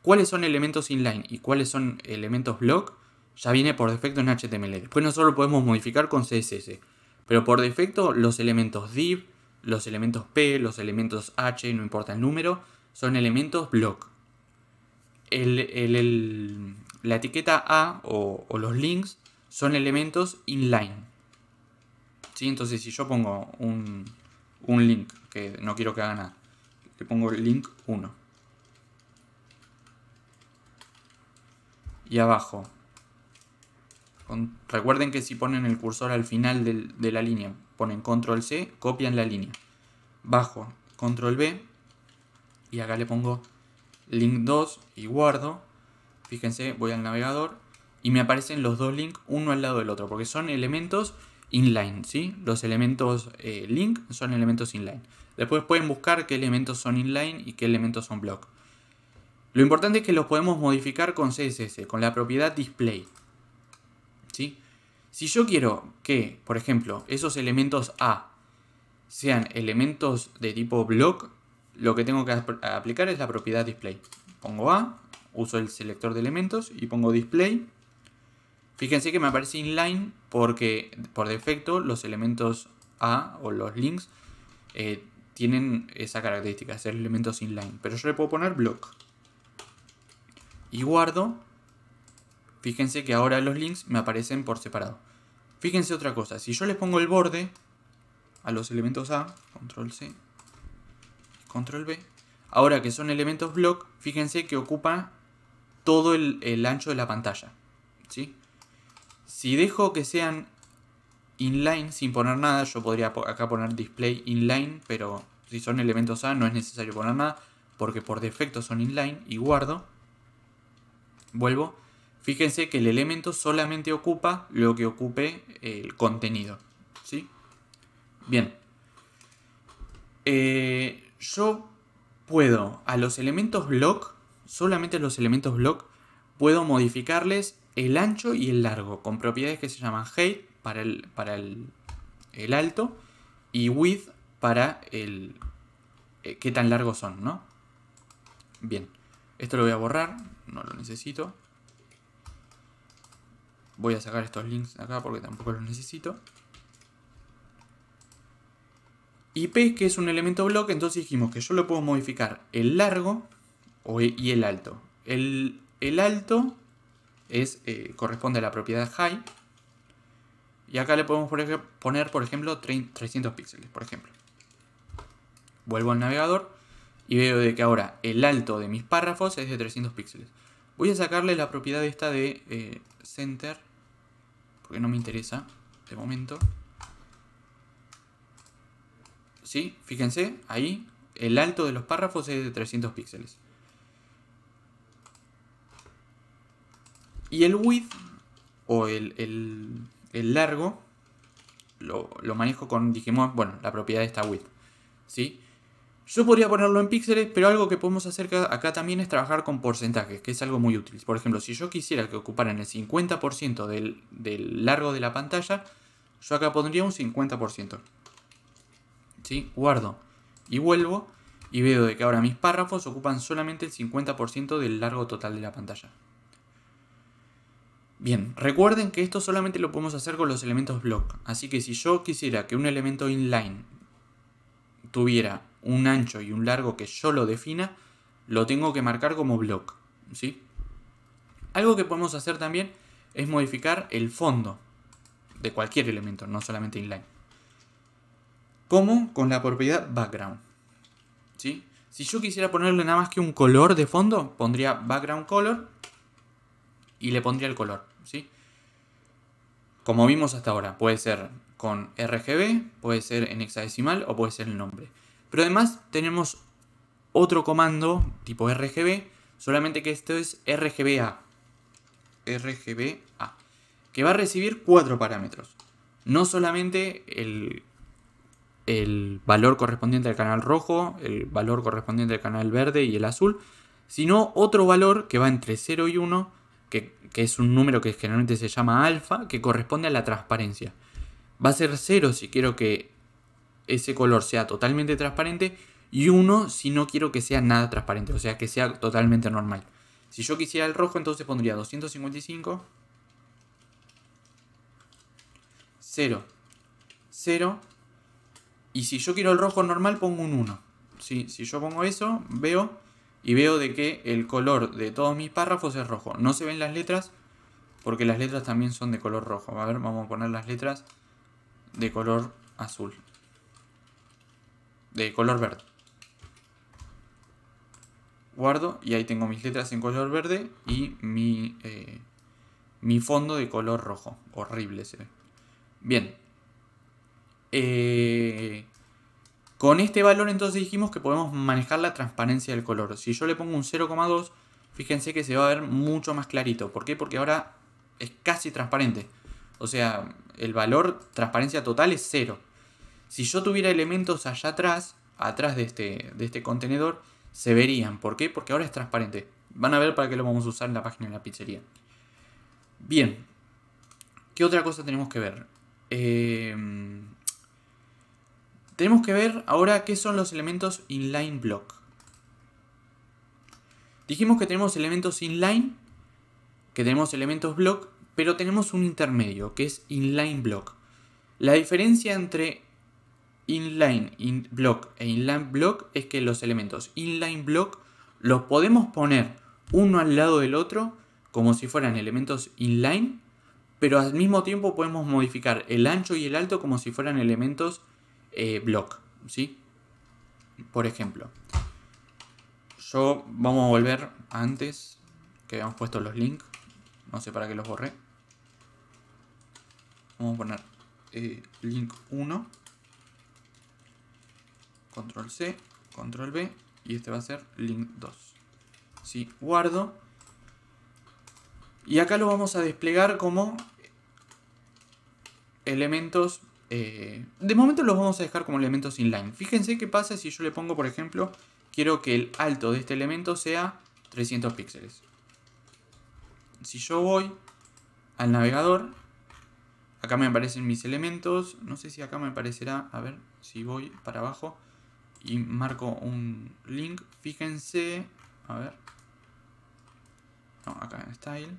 cuáles son elementos inline y cuáles son elementos block, ya viene por defecto en HTML. Después nosotros lo podemos modificar con CSS. Pero por defecto los elementos div, los elementos p, los elementos h, no importa el número, son elementos block. La etiqueta A o los links son elementos inline. ¿Sí? Entonces si yo pongo un link que no quiero que haga nada, le pongo link 1. Y abajo, recuerden que si ponen el cursor al final de la línea, ponen control C, copian la línea. Bajo, control V, y acá le pongo link 2 y guardo. Fíjense, voy al navegador y me aparecen los dos links uno al lado del otro, porque son elementos inline, ¿sí? Los elementos link son elementos inline. Después pueden buscar qué elementos son inline y qué elementos son block. Lo importante es que los podemos modificar con CSS, con la propiedad display, ¿sí? Si yo quiero que, por ejemplo, esos elementos A sean elementos de tipo block, lo que tengo que aplicar es la propiedad display. Pongo A, uso el selector de elementos y pongo display. Fíjense que me aparece inline porque por defecto los elementos A o los links tienen esa característica, ser elementos inline. Pero yo le puedo poner block. Y guardo. Fíjense que ahora los links me aparecen por separado. Fíjense otra cosa, si yo les pongo el borde a los elementos A, control C, control V, ahora que son elementos block, fíjense que ocupa todo el ancho de la pantalla, ¿sí? Si dejo que sean inline sin poner nada, yo podría acá poner display inline, pero si son elementos A no es necesario poner nada, porque por defecto son inline, y guardo. Vuelvo. Fíjense que el elemento solamente ocupa lo que ocupe el contenido, ¿sí? Bien. Yo puedo a los elementos block, solamente a los elementos block, puedo modificarles el ancho y el largo con propiedades que se llaman height para el alto y width para el qué tan largos son, ¿no? Bien. Esto lo voy a borrar, no lo necesito. Voy a sacar estos links de acá porque tampoco los necesito. Y P, que es un elemento block, entonces dijimos que yo lo puedo modificar el largo y el alto. El alto corresponde a la propiedad height. Y acá le podemos poner, por ejemplo, 300 píxeles, por ejemplo. Vuelvo al navegador y veo de que ahora el alto de mis párrafos es de 300 píxeles. Voy a sacarle la propiedad esta de center, porque no me interesa de momento. ¿Sí? Fíjense, ahí el alto de los párrafos es de 300 píxeles. Y el width, o el largo, lo manejo con, dijimos, bueno, la propiedad de esta width, ¿sí? Yo podría ponerlo en píxeles, pero algo que podemos hacer acá también es trabajar con porcentajes, que es algo muy útil. Por ejemplo, si yo quisiera que ocuparan el 50% del largo de la pantalla, yo acá pondría un 50%. ¿Sí? Guardo y vuelvo y veo de que ahora mis párrafos ocupan solamente el 50% del largo total de la pantalla. Bien, recuerden que esto solamente lo podemos hacer con los elementos block. Así que si yo quisiera que un elemento inline tuviera un ancho y un largo que yo lo defina, lo tengo que marcar como block, ¿sí? Algo que podemos hacer también es modificar el fondo de cualquier elemento, no solamente inline. Como con la propiedad background, ¿sí? Si yo quisiera ponerle nada más que un color de fondo, pondría background color y le pondría el color, ¿sí? Como vimos hasta ahora, puede ser con RGB, puede ser en hexadecimal o puede ser el nombre. Pero además tenemos otro comando tipo RGB, solamente que esto es RGBA. RGBA, que va a recibir 4 parámetros. No solamente el valor correspondiente al canal rojo, el valor correspondiente al canal verde y el azul, sino otro valor que va entre 0 y 1, que es un número que generalmente se llama alfa, que corresponde a la transparencia. Va a ser 0 si quiero que ese color sea totalmente transparente y 1 si no quiero que sea nada transparente, o sea, que sea totalmente normal. Si yo quisiera el rojo, entonces pondría 255, 0, 0, y si yo quiero el rojo normal, pongo un 1. Si yo pongo eso, veo de que el color de todos mis párrafos es rojo. No se ven las letras, porque las letras también son de color rojo. A ver, vamos a poner las letras de color azul. De color verde. Guardo y ahí tengo mis letras en color verde y mi fondo de color rojo. Horrible se ve. Bien. Con este valor entonces dijimos que podemos manejar la transparencia del color. Si yo le pongo un 0,2, fíjense que se va a ver mucho más clarito. ¿Por qué? Porque ahora es casi transparente. O sea, el valor transparencia total es 0. Si yo tuviera elementos allá atrás de este contenedor, se verían. ¿Por qué? Porque ahora es transparente. Van a ver para qué lo vamos a usar en la página de la pizzería. Bien. ¿Qué otra cosa tenemos que ver? Tenemos que ver ahora qué son los elementos inline block. Dijimos que tenemos elementos inline, que tenemos elementos block, pero tenemos un intermedio, que es inline block. La diferencia entre inline block e inline block es que los elementos inline block los podemos poner uno al lado del otro como si fueran elementos inline, pero al mismo tiempo podemos modificar el ancho y el alto como si fueran elementos block, ¿sí? Por ejemplo, vamos a volver antes que habíamos puesto los links, no sé para qué los borré. Vamos a poner link 1, control C, control V, y este va a ser link 2. ¿Sí? Guardo. Y acá lo vamos a desplegar como elementos. De momento los vamos a dejar como elementos inline. Fíjense qué pasa si yo le pongo, por ejemplo, quiero que el alto de este elemento sea 300 píxeles. Si yo voy al navegador, acá me aparecen mis elementos. No sé si acá me aparecerá. A ver, si voy para abajo y marco un link, fíjense. A ver. No, acá en Style.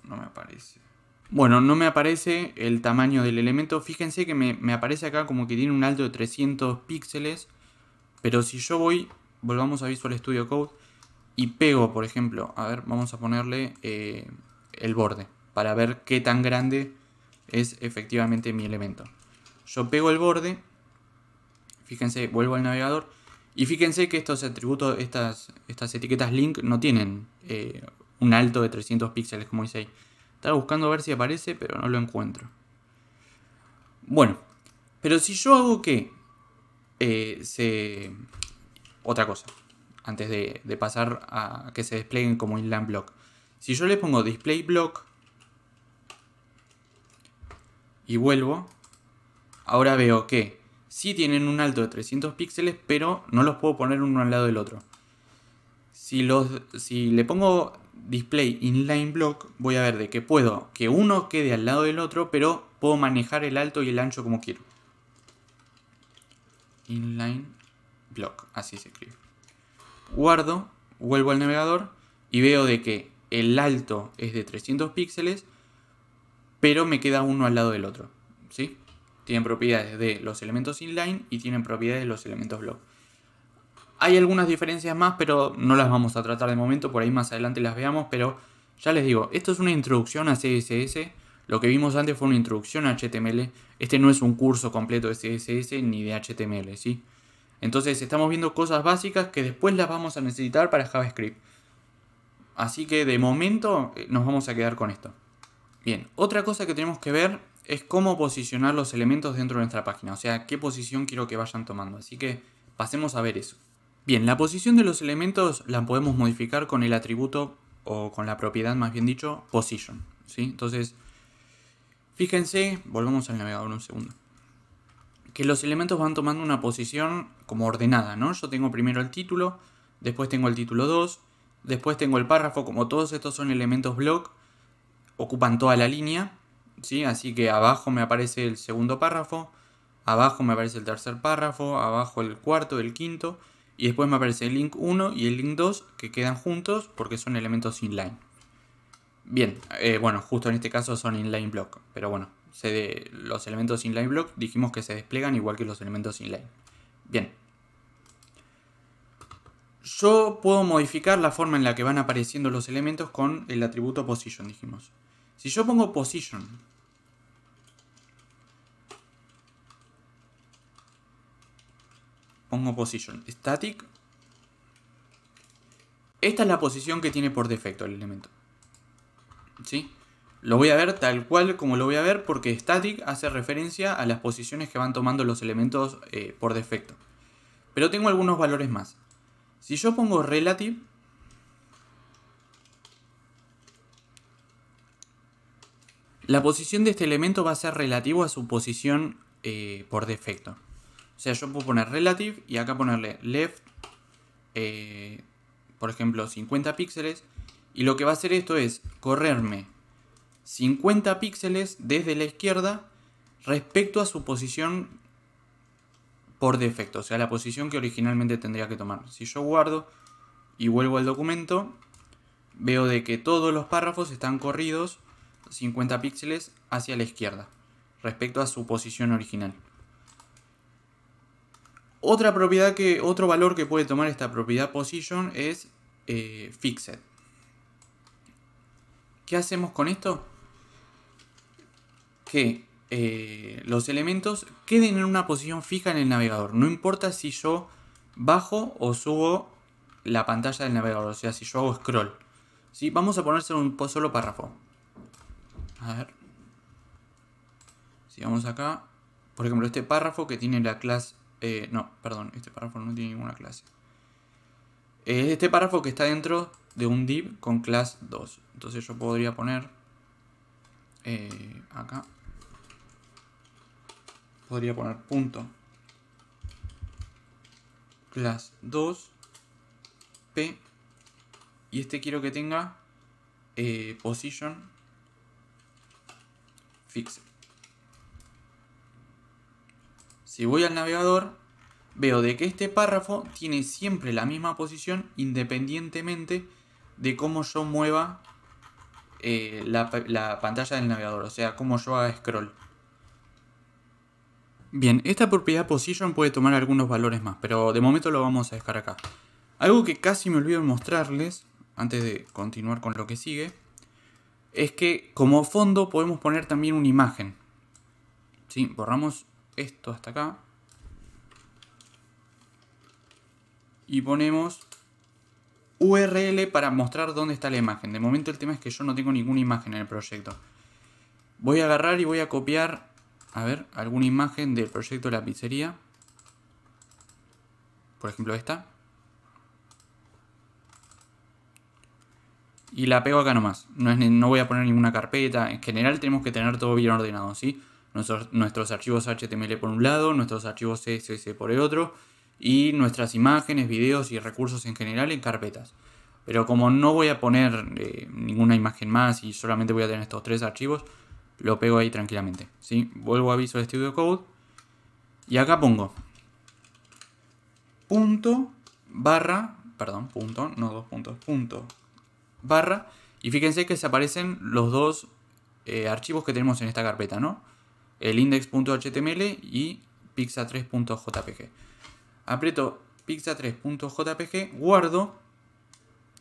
No me aparece. Bueno, no me aparece el tamaño del elemento. Fíjense que me aparece acá como que tiene un alto de 300 píxeles. Pero si yo volvamos a Visual Studio Code y pego, por ejemplo, a ver, vamos a ponerle el borde para ver qué tan grande es efectivamente mi elemento. Yo pego el borde, fíjense, vuelvo al navegador y fíjense que estos atributos, estas etiquetas link no tienen un alto de 300 píxeles como dice ahí. Estaba buscando a ver si aparece, pero no lo encuentro. Bueno, pero si yo hago que otra cosa, antes de pasar a que se desplieguen como inline block. Si yo le pongo display block y vuelvo, ahora veo que sí tienen un alto de 300 píxeles, pero no los puedo poner uno al lado del otro. Si le pongo display inline block, voy a ver de que puedo que uno quede al lado del otro, pero puedo manejar el alto y el ancho como quiero. Inline block, así se escribe. Guardo, vuelvo al navegador y veo de que el alto es de 300 píxeles, pero me queda uno al lado del otro, ¿sí? Tienen propiedades de los elementos inline y tienen propiedades de los elementos block. Hay algunas diferencias más, pero no las vamos a tratar de momento, por ahí más adelante las veamos, pero ya les digo, esto es una introducción a CSS. Lo que vimos antes fue una introducción a HTML. Este no es un curso completo de CSS ni de HTML, ¿sí? Entonces estamos viendo cosas básicas que después las vamos a necesitar para JavaScript. Así que de momento nos vamos a quedar con esto. Bien, otra cosa que tenemos que ver es cómo posicionar los elementos dentro de nuestra página. O sea, qué posición quiero que vayan tomando. Así que pasemos a ver eso. Bien, la posición de los elementos la podemos modificar con el atributo, o con la propiedad más bien dicho, position, ¿sí? Entonces, Fíjense, volvamos al navegador un segundo, que los elementos van tomando una posición como ordenada, ¿no? Yo tengo primero el título, después tengo el título 2, después tengo el párrafo, como todos estos son elementos block, ocupan toda la línea, ¿sí? Así que abajo me aparece el segundo párrafo, abajo me aparece el tercer párrafo, abajo el cuarto, el quinto, y después me aparece el link 1 y el link 2 que quedan juntos porque son elementos inline. Bien, bueno, justo en este caso son inline block, pero bueno, los elementos inline block dijimos que se desplegan igual que los elementos inline. Bien. Yo puedo modificar la forma en la que van apareciendo los elementos con el atributo position, dijimos. Si yo pongo position, static, esta es la posición que tiene por defecto el elemento. ¿Sí? Lo voy a ver tal cual como lo voy a ver porque static hace referencia a las posiciones que van tomando los elementos por defecto. Pero tengo algunos valores más. Si yo pongo relative, la posición de este elemento va a ser relativo a su posición por defecto. O sea, yo puedo poner relative y acá ponerle left, por ejemplo, 50 píxeles. Y lo que va a hacer esto es correrme 50 píxeles desde la izquierda respecto a su posición por defecto. O sea, la posición que originalmente tendría que tomar. Si yo guardo y vuelvo al documento, veo de que todos los párrafos están corridos 50 píxeles hacia la izquierda respecto a su posición original. Otro valor que puede tomar esta propiedad position es fixed. ¿Qué hacemos con esto? Que los elementos queden en una posición fija en el navegador. No importa si yo bajo o subo la pantalla del navegador, o sea, si yo hago scroll. ¿Sí? Vamos a ponerse un solo párrafo. A ver. Si vamos acá, por ejemplo, este párrafo que tiene la clase... no, perdón, este párrafo no tiene ninguna clase. Este párrafo que está dentro de un div con class 2. Entonces yo podría poner... acá. Podría poner punto class 2 p. Y este quiero que tenga position fixed. Si voy al navegador, veo de que este párrafo tiene siempre la misma posición independientemente de cómo yo mueva la pantalla del navegador, o sea, cómo yo haga scroll. Bien, esta propiedad position puede tomar algunos valores más, pero de momento lo vamos a dejar acá. Algo que casi me olvido de mostrarles, antes de continuar con lo que sigue, es que como fondo podemos poner también una imagen. ¿Sí? Borramos esto hasta acá. Y ponemos URL para mostrar dónde está la imagen. De momento el tema es que yo no tengo ninguna imagen en el proyecto. Voy a agarrar y voy a copiar, a ver, alguna imagen del proyecto de la pizzería. Por ejemplo esta. Y la pego acá nomás. No voy a poner ninguna carpeta. En general tenemos que tener todo bien ordenado, ¿sí? Nuestros archivos HTML por un lado, nuestros archivos CSS por el otro. Y nuestras imágenes, videos y recursos en general en carpetas. Pero como no voy a poner ninguna imagen más y solamente voy a tener estos tres archivos, lo pego ahí tranquilamente, ¿sí? Vuelvo a Visual Studio Code. Y acá pongo punto barra, perdón, punto, no dos puntos, punto barra, y fíjense que se aparecen los dos archivos que tenemos en esta carpeta, ¿no? El index.html y pizza3.jpg. Aprieto pizza3.jpg, guardo,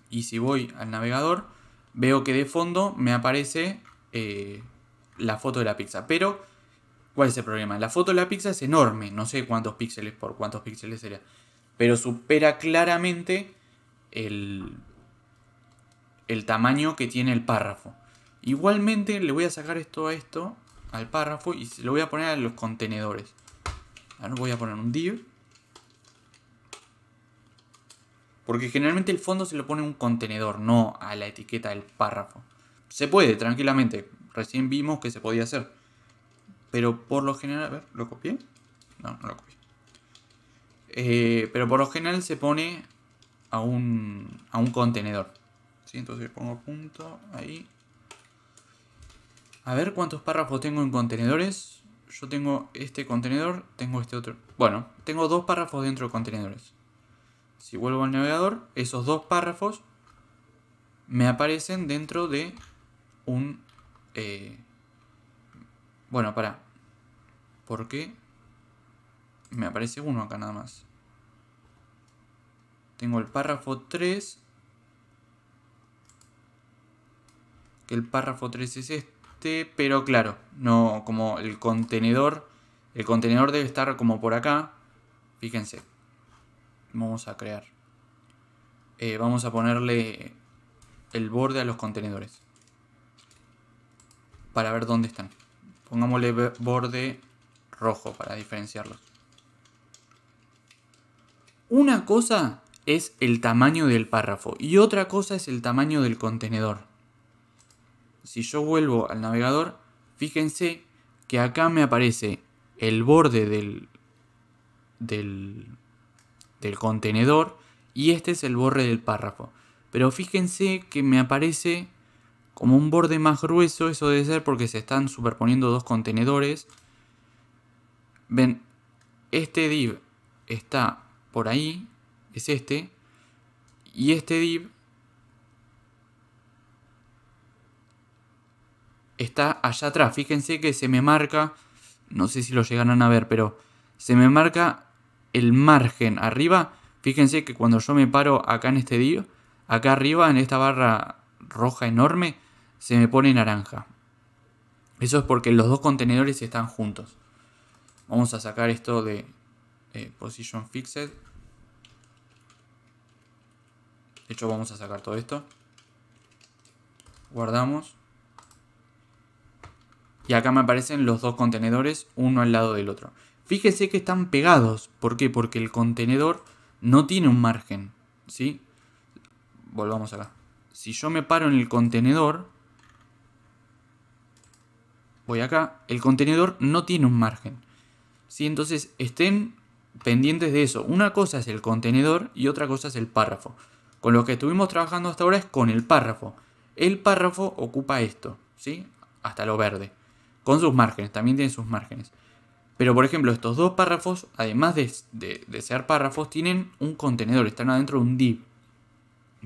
y si voy al navegador veo que de fondo me aparece la foto de la pizza. Pero, ¿cuál es el problema? La foto de la pizza es enorme, no sé cuántos píxeles por cuántos píxeles sería, pero supera claramente el tamaño que tiene el párrafo. Igualmente le voy a sacar esto al párrafo y se lo voy a poner a los contenedores. Ahora voy a poner un div, porque generalmente el fondo se lo pone un contenedor, no a la etiqueta del párrafo. Se puede tranquilamente, recién vimos que se podía hacer. pero por lo general... A ver, ¿lo copié? No, no lo copié. Pero por lo general se pone a un contenedor. ¿Sí? Entonces pongo punto ahí. A ver cuántos párrafos tengo en contenedores. Yo tengo este contenedor, tengo este otro. Bueno, tengo 2 párrafos dentro de contenedores. Si vuelvo al navegador, esos 2 párrafos me aparecen dentro de un... bueno, para. ¿Por qué? Me aparece uno acá nada más. Tengo el párrafo 3. Que el párrafo 3 es este. Pero claro, no como el contenedor. El contenedor debe estar como por acá. Fíjense. Vamos a crear. Vamos a ponerle el borde a los contenedores. Para ver dónde están. Pongámosle borde rojo para diferenciarlos. Una cosa es el tamaño del párrafo y otra cosa es el tamaño del contenedor. Si yo vuelvo al navegador, fíjense que acá me aparece el borde del contenedor y este es el borde del párrafo. Pero fíjense que me aparece como un borde más grueso. Eso debe ser porque se están superponiendo 2 contenedores. Ven, este div está por ahí, es este, y este div está allá atrás. Fíjense que se me marca, no sé si lo llegarán a ver, pero se me marca el margen arriba. Fíjense que cuando yo me paro acá en este div, acá arriba en esta barra roja enorme, se me pone naranja. Eso es porque los 2 contenedores están juntos. Vamos a sacar esto de position fixed. De hecho, vamos a sacar todo esto. Guardamos. Y acá me aparecen los 2 contenedores, uno al lado del otro. Fíjese que están pegados. ¿Por qué? Porque el contenedor no tiene un margen. ¿Sí? Volvamos acá. Si yo me paro en el contenedor, voy acá, el contenedor no tiene un margen. ¿Sí? Entonces estén pendientes de eso. Una cosa es el contenedor y otra cosa es el párrafo. Con lo que estuvimos trabajando hasta ahora es con el párrafo. El párrafo ocupa esto, ¿sí? Hasta lo verde. Con sus márgenes, también tiene sus márgenes. Pero por ejemplo, estos 2 párrafos, además de ser párrafos, tienen un contenedor, están adentro de un div.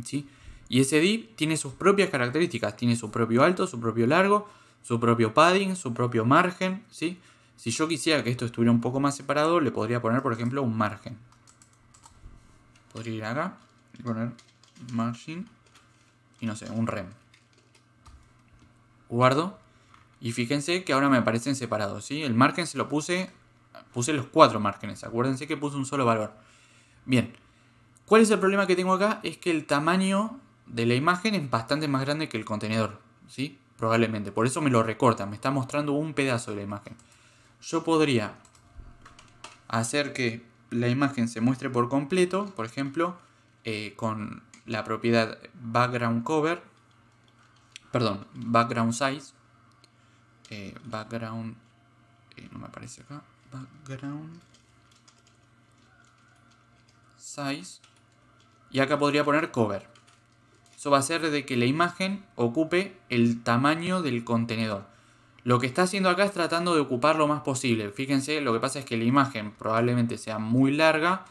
¿Sí? Y ese div tiene sus propias características. Tiene su propio alto, su propio largo, su propio padding, su propio margen. ¿Sí? Si yo quisiera que esto estuviera un poco más separado, le podría poner, por ejemplo, un margen. Podría ir acá y poner margin y no sé, un rem. Guardo. Y fíjense que ahora me aparecen separados, ¿sí? El margen se lo puse los 4 márgenes. Acuérdense que puse un solo valor. Bien. ¿Cuál es el problema que tengo acá? Es que el tamaño de la imagen es bastante más grande que el contenedor, ¿sí? Probablemente. Por eso me lo recorta. Me está mostrando un pedazo de la imagen. Yo podría hacer que la imagen se muestre por completo, por ejemplo, con la propiedad background cover, perdón, background size, background, no me aparece acá, background size, y acá podría poner cover. Eso va a hacer de que la imagen ocupe el tamaño del contenedor. Lo que está haciendo acá es tratando de ocupar lo más posible. Fíjense, lo que pasa es que la imagen probablemente sea muy larga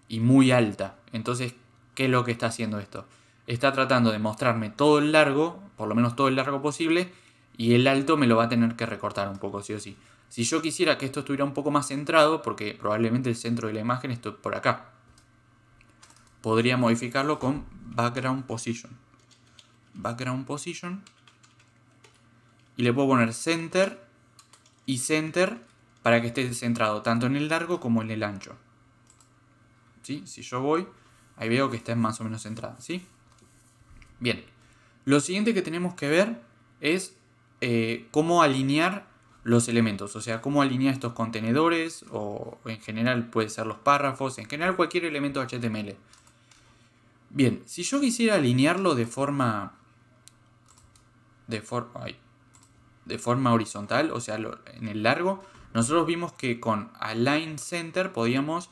y muy alta. Entonces, ¿qué es lo que está haciendo esto? Está tratando de mostrarme todo el largo, por lo menos todo el largo posible, y el alto me lo va a tener que recortar un poco, sí o sí. Si yo quisiera que esto estuviera un poco más centrado, porque probablemente el centro de la imagen esté por acá, podría modificarlo con background position. Background position. Y le puedo poner center y center para que esté centrado tanto en el largo como en el ancho. ¿Sí? Si yo voy, ahí veo que está más o menos centrada, ¿sí? Bien. Lo siguiente que tenemos que ver es cómo alinear los elementos. O sea, cómo alinear estos contenedores o en general puede ser los párrafos, en general cualquier elemento HTML. Bien, si yo quisiera alinearlo de forma de forma horizontal, o sea, en el largo, nosotros vimos que con Align Center podíamos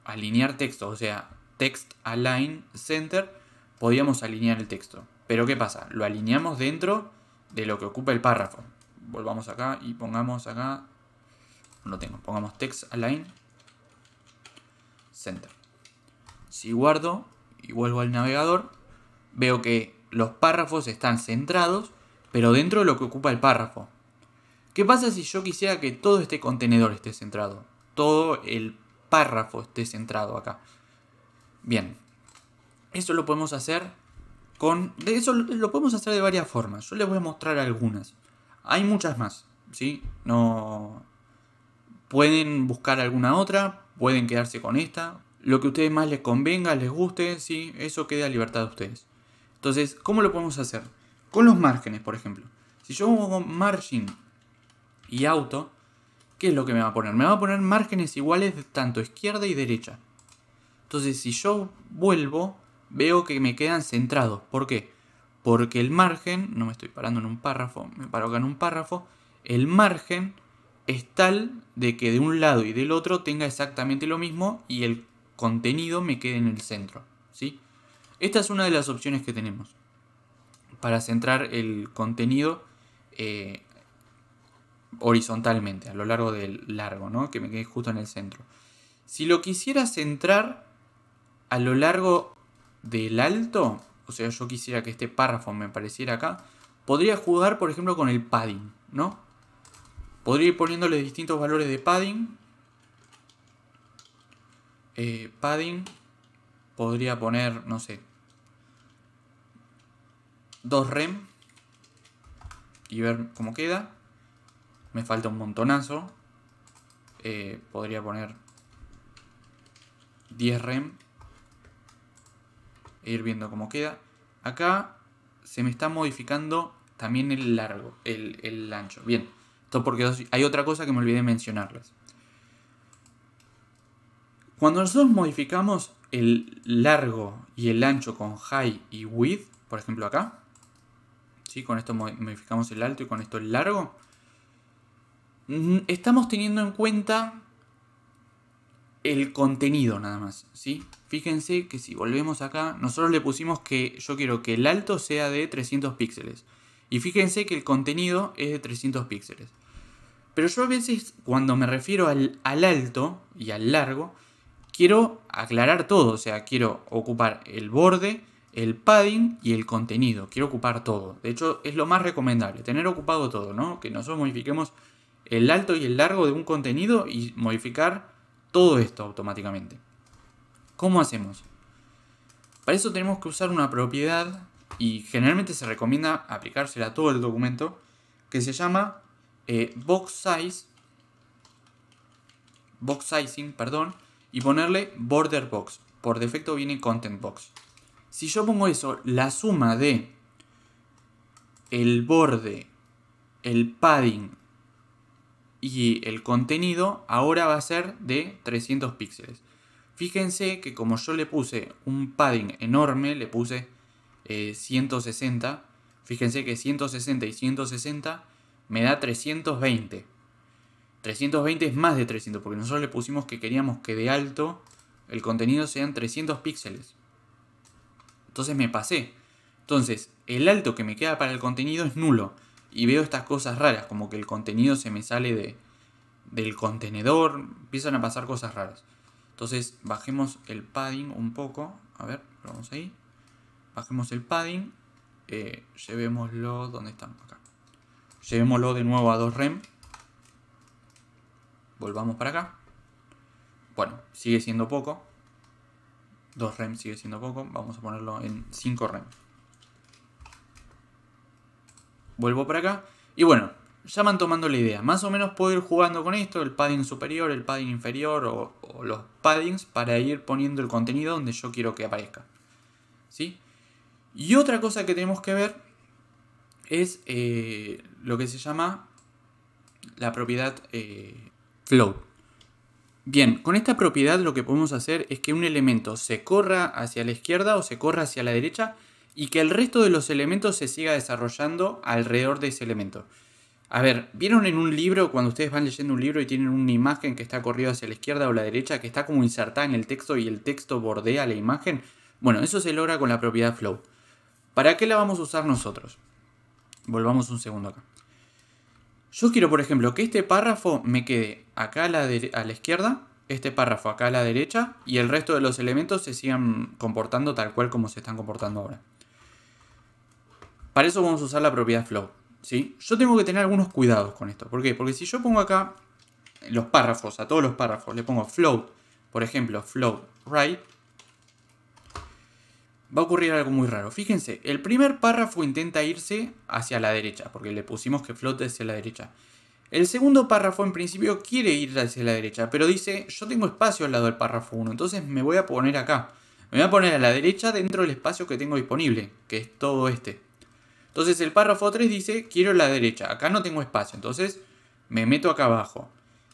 alinear texto, o sea, Text Align Center, podíamos alinear el texto. Pero ¿qué pasa? Lo alineamos dentro de lo que ocupa el párrafo. Volvamos acá y pongamos acá, no lo tengo, pongamos Text Align Center. Si guardo y vuelvo al navegador, veo que los párrafos están centrados, pero dentro de lo que ocupa el párrafo. ¿Qué pasa si yo quisiera que todo este contenedor esté centrado? Todo el párrafo esté centrado acá. Bien, eso lo podemos hacer lo podemos hacer de varias formas. Yo les voy a mostrar algunas. Hay muchas más, ¿sí? No pueden buscar alguna otra, pueden quedarse con esta. Lo que a ustedes más les convenga, les guste, sí, eso queda a libertad de ustedes. Entonces, ¿cómo lo podemos hacer? Con los márgenes, por ejemplo. Si yo pongo margin y auto, ¿qué es lo que me va a poner? Me va a poner márgenes iguales de tanto izquierda y derecha. Entonces, si yo vuelvo, veo que me quedan centrados. ¿Por qué? Porque el margen, no me estoy parando en un párrafo, me paro acá en un párrafo, el margen es tal de que de un lado y del otro tenga exactamente lo mismo y el contenido me quede en el centro, ¿sí? Esta es una de las opciones que tenemos para centrar el contenido horizontalmente, a lo largo del largo, ¿no? Que me quede justo en el centro. Si lo quisiera centrar a lo largo del alto, o sea, yo quisiera que este párrafo me apareciera acá, podría jugar, por ejemplo, con el padding, ¿no? Podría ir poniéndole distintos valores de padding. Padding, podría poner, no sé, 2 rem y ver cómo queda. Me falta un montonazo. Podría poner 10 rem e ir viendo cómo queda. Acá se me está modificando también el largo, el ancho. Bien, esto porque hay otra cosa que me olvidé mencionarles. Cuando nosotros modificamos el largo y el ancho con high y width, por ejemplo acá, ¿sí? Con esto modificamos el alto y con esto el largo, estamos teniendo en cuenta el contenido nada más, ¿sí? Fíjense que si volvemos acá, nosotros le pusimos que yo quiero que el alto sea de 300 píxeles. Y fíjense que el contenido es de 300 píxeles. Pero yo a veces, cuando me refiero al alto y al largo, quiero aclarar todo. O sea, quiero ocupar el borde, el padding y el contenido. Quiero ocupar todo. De hecho, es lo más recomendable, tener ocupado todo, ¿no? Que nosotros modifiquemos el alto y el largo de un contenido y modificar todo esto automáticamente. ¿Cómo hacemos? Para eso tenemos que usar una propiedad y generalmente se recomienda aplicársela a todo el documento que se llama box sizing, y ponerle border box. Por defecto viene content box. Si yo pongo eso, la suma de el borde, el padding y el contenido ahora va a ser de 300 píxeles. Fíjense que como yo le puse un padding enorme, le puse 160. Fíjense que 160 y 160 me da 320. 320 es más de 300 porque nosotros le pusimos que queríamos que de alto el contenido sean 300 píxeles. Entonces me pasé. Entonces el alto que me queda para el contenido es nulo. Y veo estas cosas raras, como que el contenido se me sale del contenedor. Empiezan a pasar cosas raras. Entonces bajemos el padding un poco. A ver, vamos ahí. Bajemos el padding. Llevémoslo, ¿dónde están? Acá. Llevémoslo de nuevo a 2 rem. Volvamos para acá. Bueno, sigue siendo poco. 2 rem sigue siendo poco. Vamos a ponerlo en 5 rem. Vuelvo para acá. Y bueno, ya van tomando la idea. Más o menos puedo ir jugando con esto. El padding superior, el padding inferior o los paddings para ir poniendo el contenido donde yo quiero que aparezca. ¿Sí? Y otra cosa que tenemos que ver es lo que se llama la propiedad float. Bien, con esta propiedad lo que podemos hacer es que un elemento se corra hacia la izquierda o se corra hacia la derecha y que el resto de los elementos se siga desarrollando alrededor de ese elemento. A ver, ¿vieron en un libro, cuando ustedes van leyendo un libro y tienen una imagen que está corrida hacia la izquierda o la derecha, que está como insertada en el texto y el texto bordea la imagen? Bueno, eso se logra con la propiedad float. ¿Para qué la vamos a usar nosotros? Volvamos un segundo acá. Yo quiero, por ejemplo, que este párrafo me quede acá a la izquierda, este párrafo acá a la derecha, y el resto de los elementos se sigan comportando tal cual como se están comportando ahora. Para eso vamos a usar la propiedad float, ¿sí? Yo tengo que tener algunos cuidados con esto. ¿Por qué? Porque si yo pongo acá los párrafos, a todos los párrafos, le pongo float, por ejemplo, float right, va a ocurrir algo muy raro. Fíjense, el primer párrafo intenta irse hacia la derecha, porque le pusimos que float hacia la derecha. El segundo párrafo en principio quiere ir hacia la derecha, pero dice, yo tengo espacio al lado del párrafo 1, entonces me voy a poner acá. Me voy a poner a la derecha dentro del espacio que tengo disponible, que es todo este. Entonces el párrafo 3 dice, quiero la derecha, acá no tengo espacio, entonces me meto acá abajo.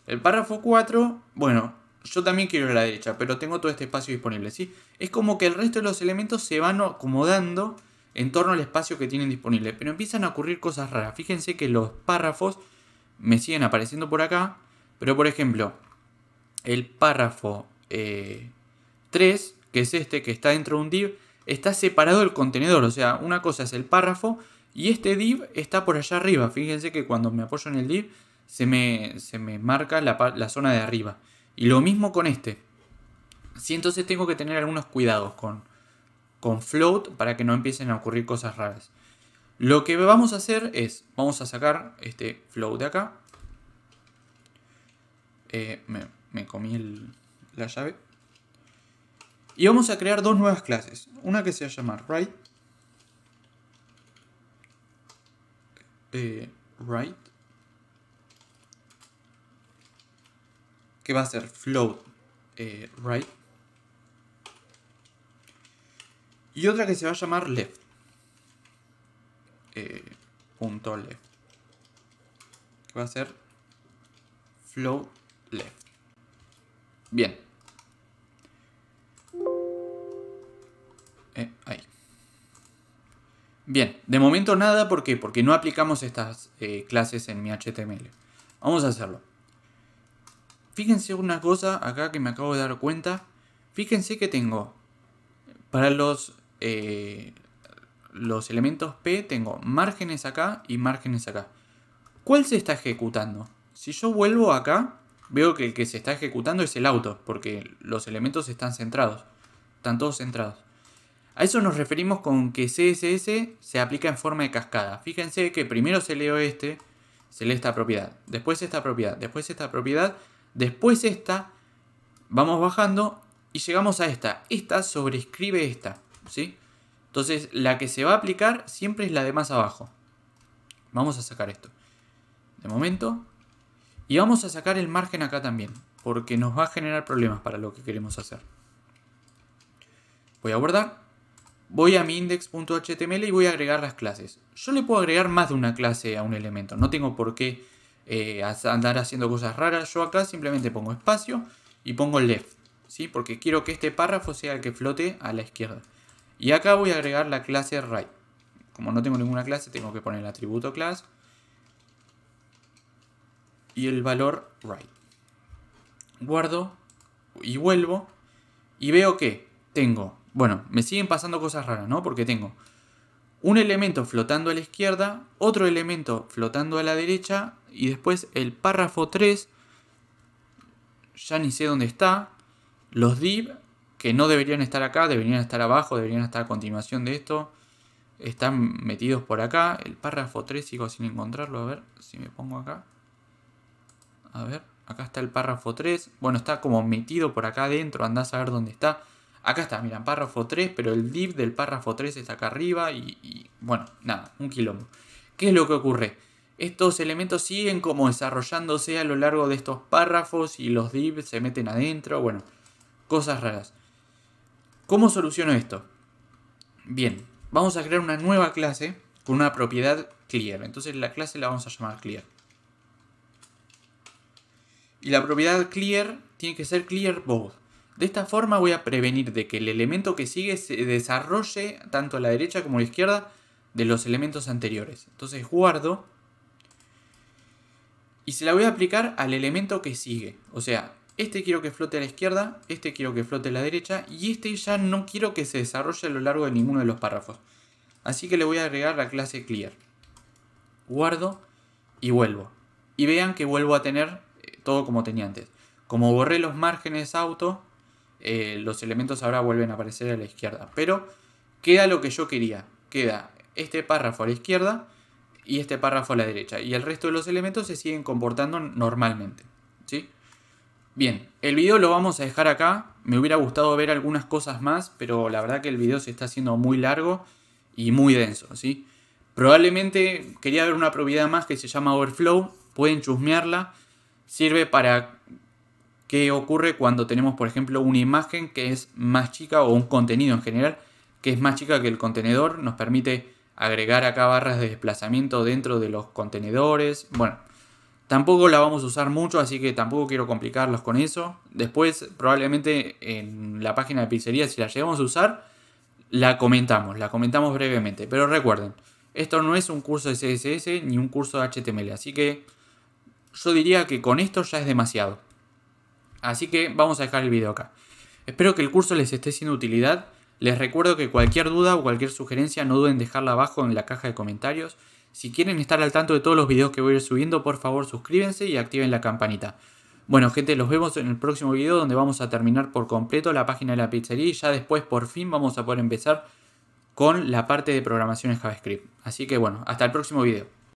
El párrafo 4, bueno, yo también quiero la derecha, pero tengo todo este espacio disponible, ¿sí? Es como que el resto de los elementos se van acomodando en torno al espacio que tienen disponible, pero empiezan a ocurrir cosas raras. Fíjense que los párrafos me siguen apareciendo por acá, pero por ejemplo, el párrafo 3, que es este que está dentro de un div, está separado del contenedor, o sea, una cosa es el párrafo y este div está por allá arriba. Fíjense que cuando me apoyo en el div se me marca la zona de arriba. Y lo mismo con este. Sí, entonces tengo que tener algunos cuidados con float para que no empiecen a ocurrir cosas raras. Lo que vamos a hacer es, vamos a sacar este float de acá. Me comí la llave. Y vamos a crear dos nuevas clases. Una que se va a llamar right. Right. Que va a ser float right. Y otra que se va a llamar left. Punto left. Que va a ser float left. Bien. Ahí. Bien, de momento nada, ¿por qué? Porque no aplicamos estas clases en mi HTML. Vamos a hacerlo. Fíjense una cosa acá que me acabo de dar cuenta. Fíjense que tengo para los elementos P, tengo márgenes acá y márgenes acá. ¿Cuál se está ejecutando? Si yo vuelvo acá, veo que el que se está ejecutando es el auto, porque los elementos están centrados. Están todos centrados. A eso nos referimos con que CSS se aplica en forma de cascada. Fíjense que primero se lee se lee esta propiedad, después esta propiedad, después esta propiedad, después esta, vamos bajando y llegamos a esta. Esta sobrescribe esta, ¿sí? Entonces la que se va a aplicar siempre es la de más abajo. Vamos a sacar esto de momento. Y vamos a sacar el margen acá también, porque nos va a generar problemas para lo que queremos hacer. Voy a guardar. Voy a mi index.html y voy a agregar las clases. Yo le puedo agregar más de una clase a un elemento. No tengo por qué andar haciendo cosas raras. Yo acá simplemente pongo espacio y pongo left, ¿sí? Porque quiero que este párrafo sea el que flote a la izquierda. Y acá voy a agregar la clase right. Como no tengo ninguna clase, tengo que poner el atributo class y el valor right. Guardo y vuelvo y veo que tengo... Bueno, me siguen pasando cosas raras, ¿no? Porque tengo un elemento flotando a la izquierda, otro elemento flotando a la derecha, y después el párrafo 3, ya ni sé dónde está. Los div, que no deberían estar acá, deberían estar abajo, deberían estar a continuación de esto, están metidos por acá. El párrafo 3 sigo sin encontrarlo, a ver si me pongo acá. A ver, acá está el párrafo 3. Bueno, está como metido por acá adentro, andás a ver dónde está. Acá está, miren, párrafo 3, pero el div del párrafo 3 está acá arriba y bueno, nada, un quilombo. ¿Qué es lo que ocurre? Estos elementos siguen como desarrollándose a lo largo de estos párrafos y los divs se meten adentro, bueno, cosas raras. ¿Cómo soluciono esto? Bien, vamos a crear una nueva clase con una propiedad clear. Entonces la clase la vamos a llamar clear. Y la propiedad clear tiene que ser clear both. De esta forma voy a prevenir de que el elemento que sigue se desarrolle tanto a la derecha como a la izquierda de los elementos anteriores. Entonces guardo y se la voy a aplicar al elemento que sigue. O sea, este quiero que flote a la izquierda, este quiero que flote a la derecha y este ya no quiero que se desarrolle a lo largo de ninguno de los párrafos. Así que le voy a agregar la clase clear. Guardo y vuelvo. Y vean que vuelvo a tener todo como tenía antes. Como borré los márgenes auto, los elementos ahora vuelven a aparecer a la izquierda. Pero queda lo que yo quería. Queda este párrafo a la izquierda y este párrafo a la derecha. Y el resto de los elementos se siguen comportando normalmente. ¿Sí? Bien, el video lo vamos a dejar acá. Me hubiera gustado ver algunas cosas más, pero la verdad que el video se está haciendo muy largo y muy denso, ¿sí? Probablemente quería ver una propiedad más que se llama Overflow. Pueden chusmearla. Sirve para qué ocurre cuando tenemos, por ejemplo, una imagen que es más chica o un contenido en general que es más chica que el contenedor. Nos permite agregar acá barras de desplazamiento dentro de los contenedores. Bueno, tampoco la vamos a usar mucho, así que tampoco quiero complicarlos con eso. Después, probablemente en la página de Pizzería, si la llegamos a usar, la comentamos brevemente. Pero recuerden, esto no es un curso de CSS ni un curso de HTML, así que yo diría que con esto ya es demasiado. Así que vamos a dejar el video acá. Espero que el curso les esté siendo de utilidad. Les recuerdo que cualquier duda o cualquier sugerencia no duden en dejarla abajo en la caja de comentarios. Si quieren estar al tanto de todos los videos que voy a ir subiendo, por favor suscríbanse y activen la campanita. Bueno gente, los vemos en el próximo video donde vamos a terminar por completo la página de la pizzería y ya después por fin vamos a poder empezar con la parte de programación en JavaScript. Así que bueno, hasta el próximo video.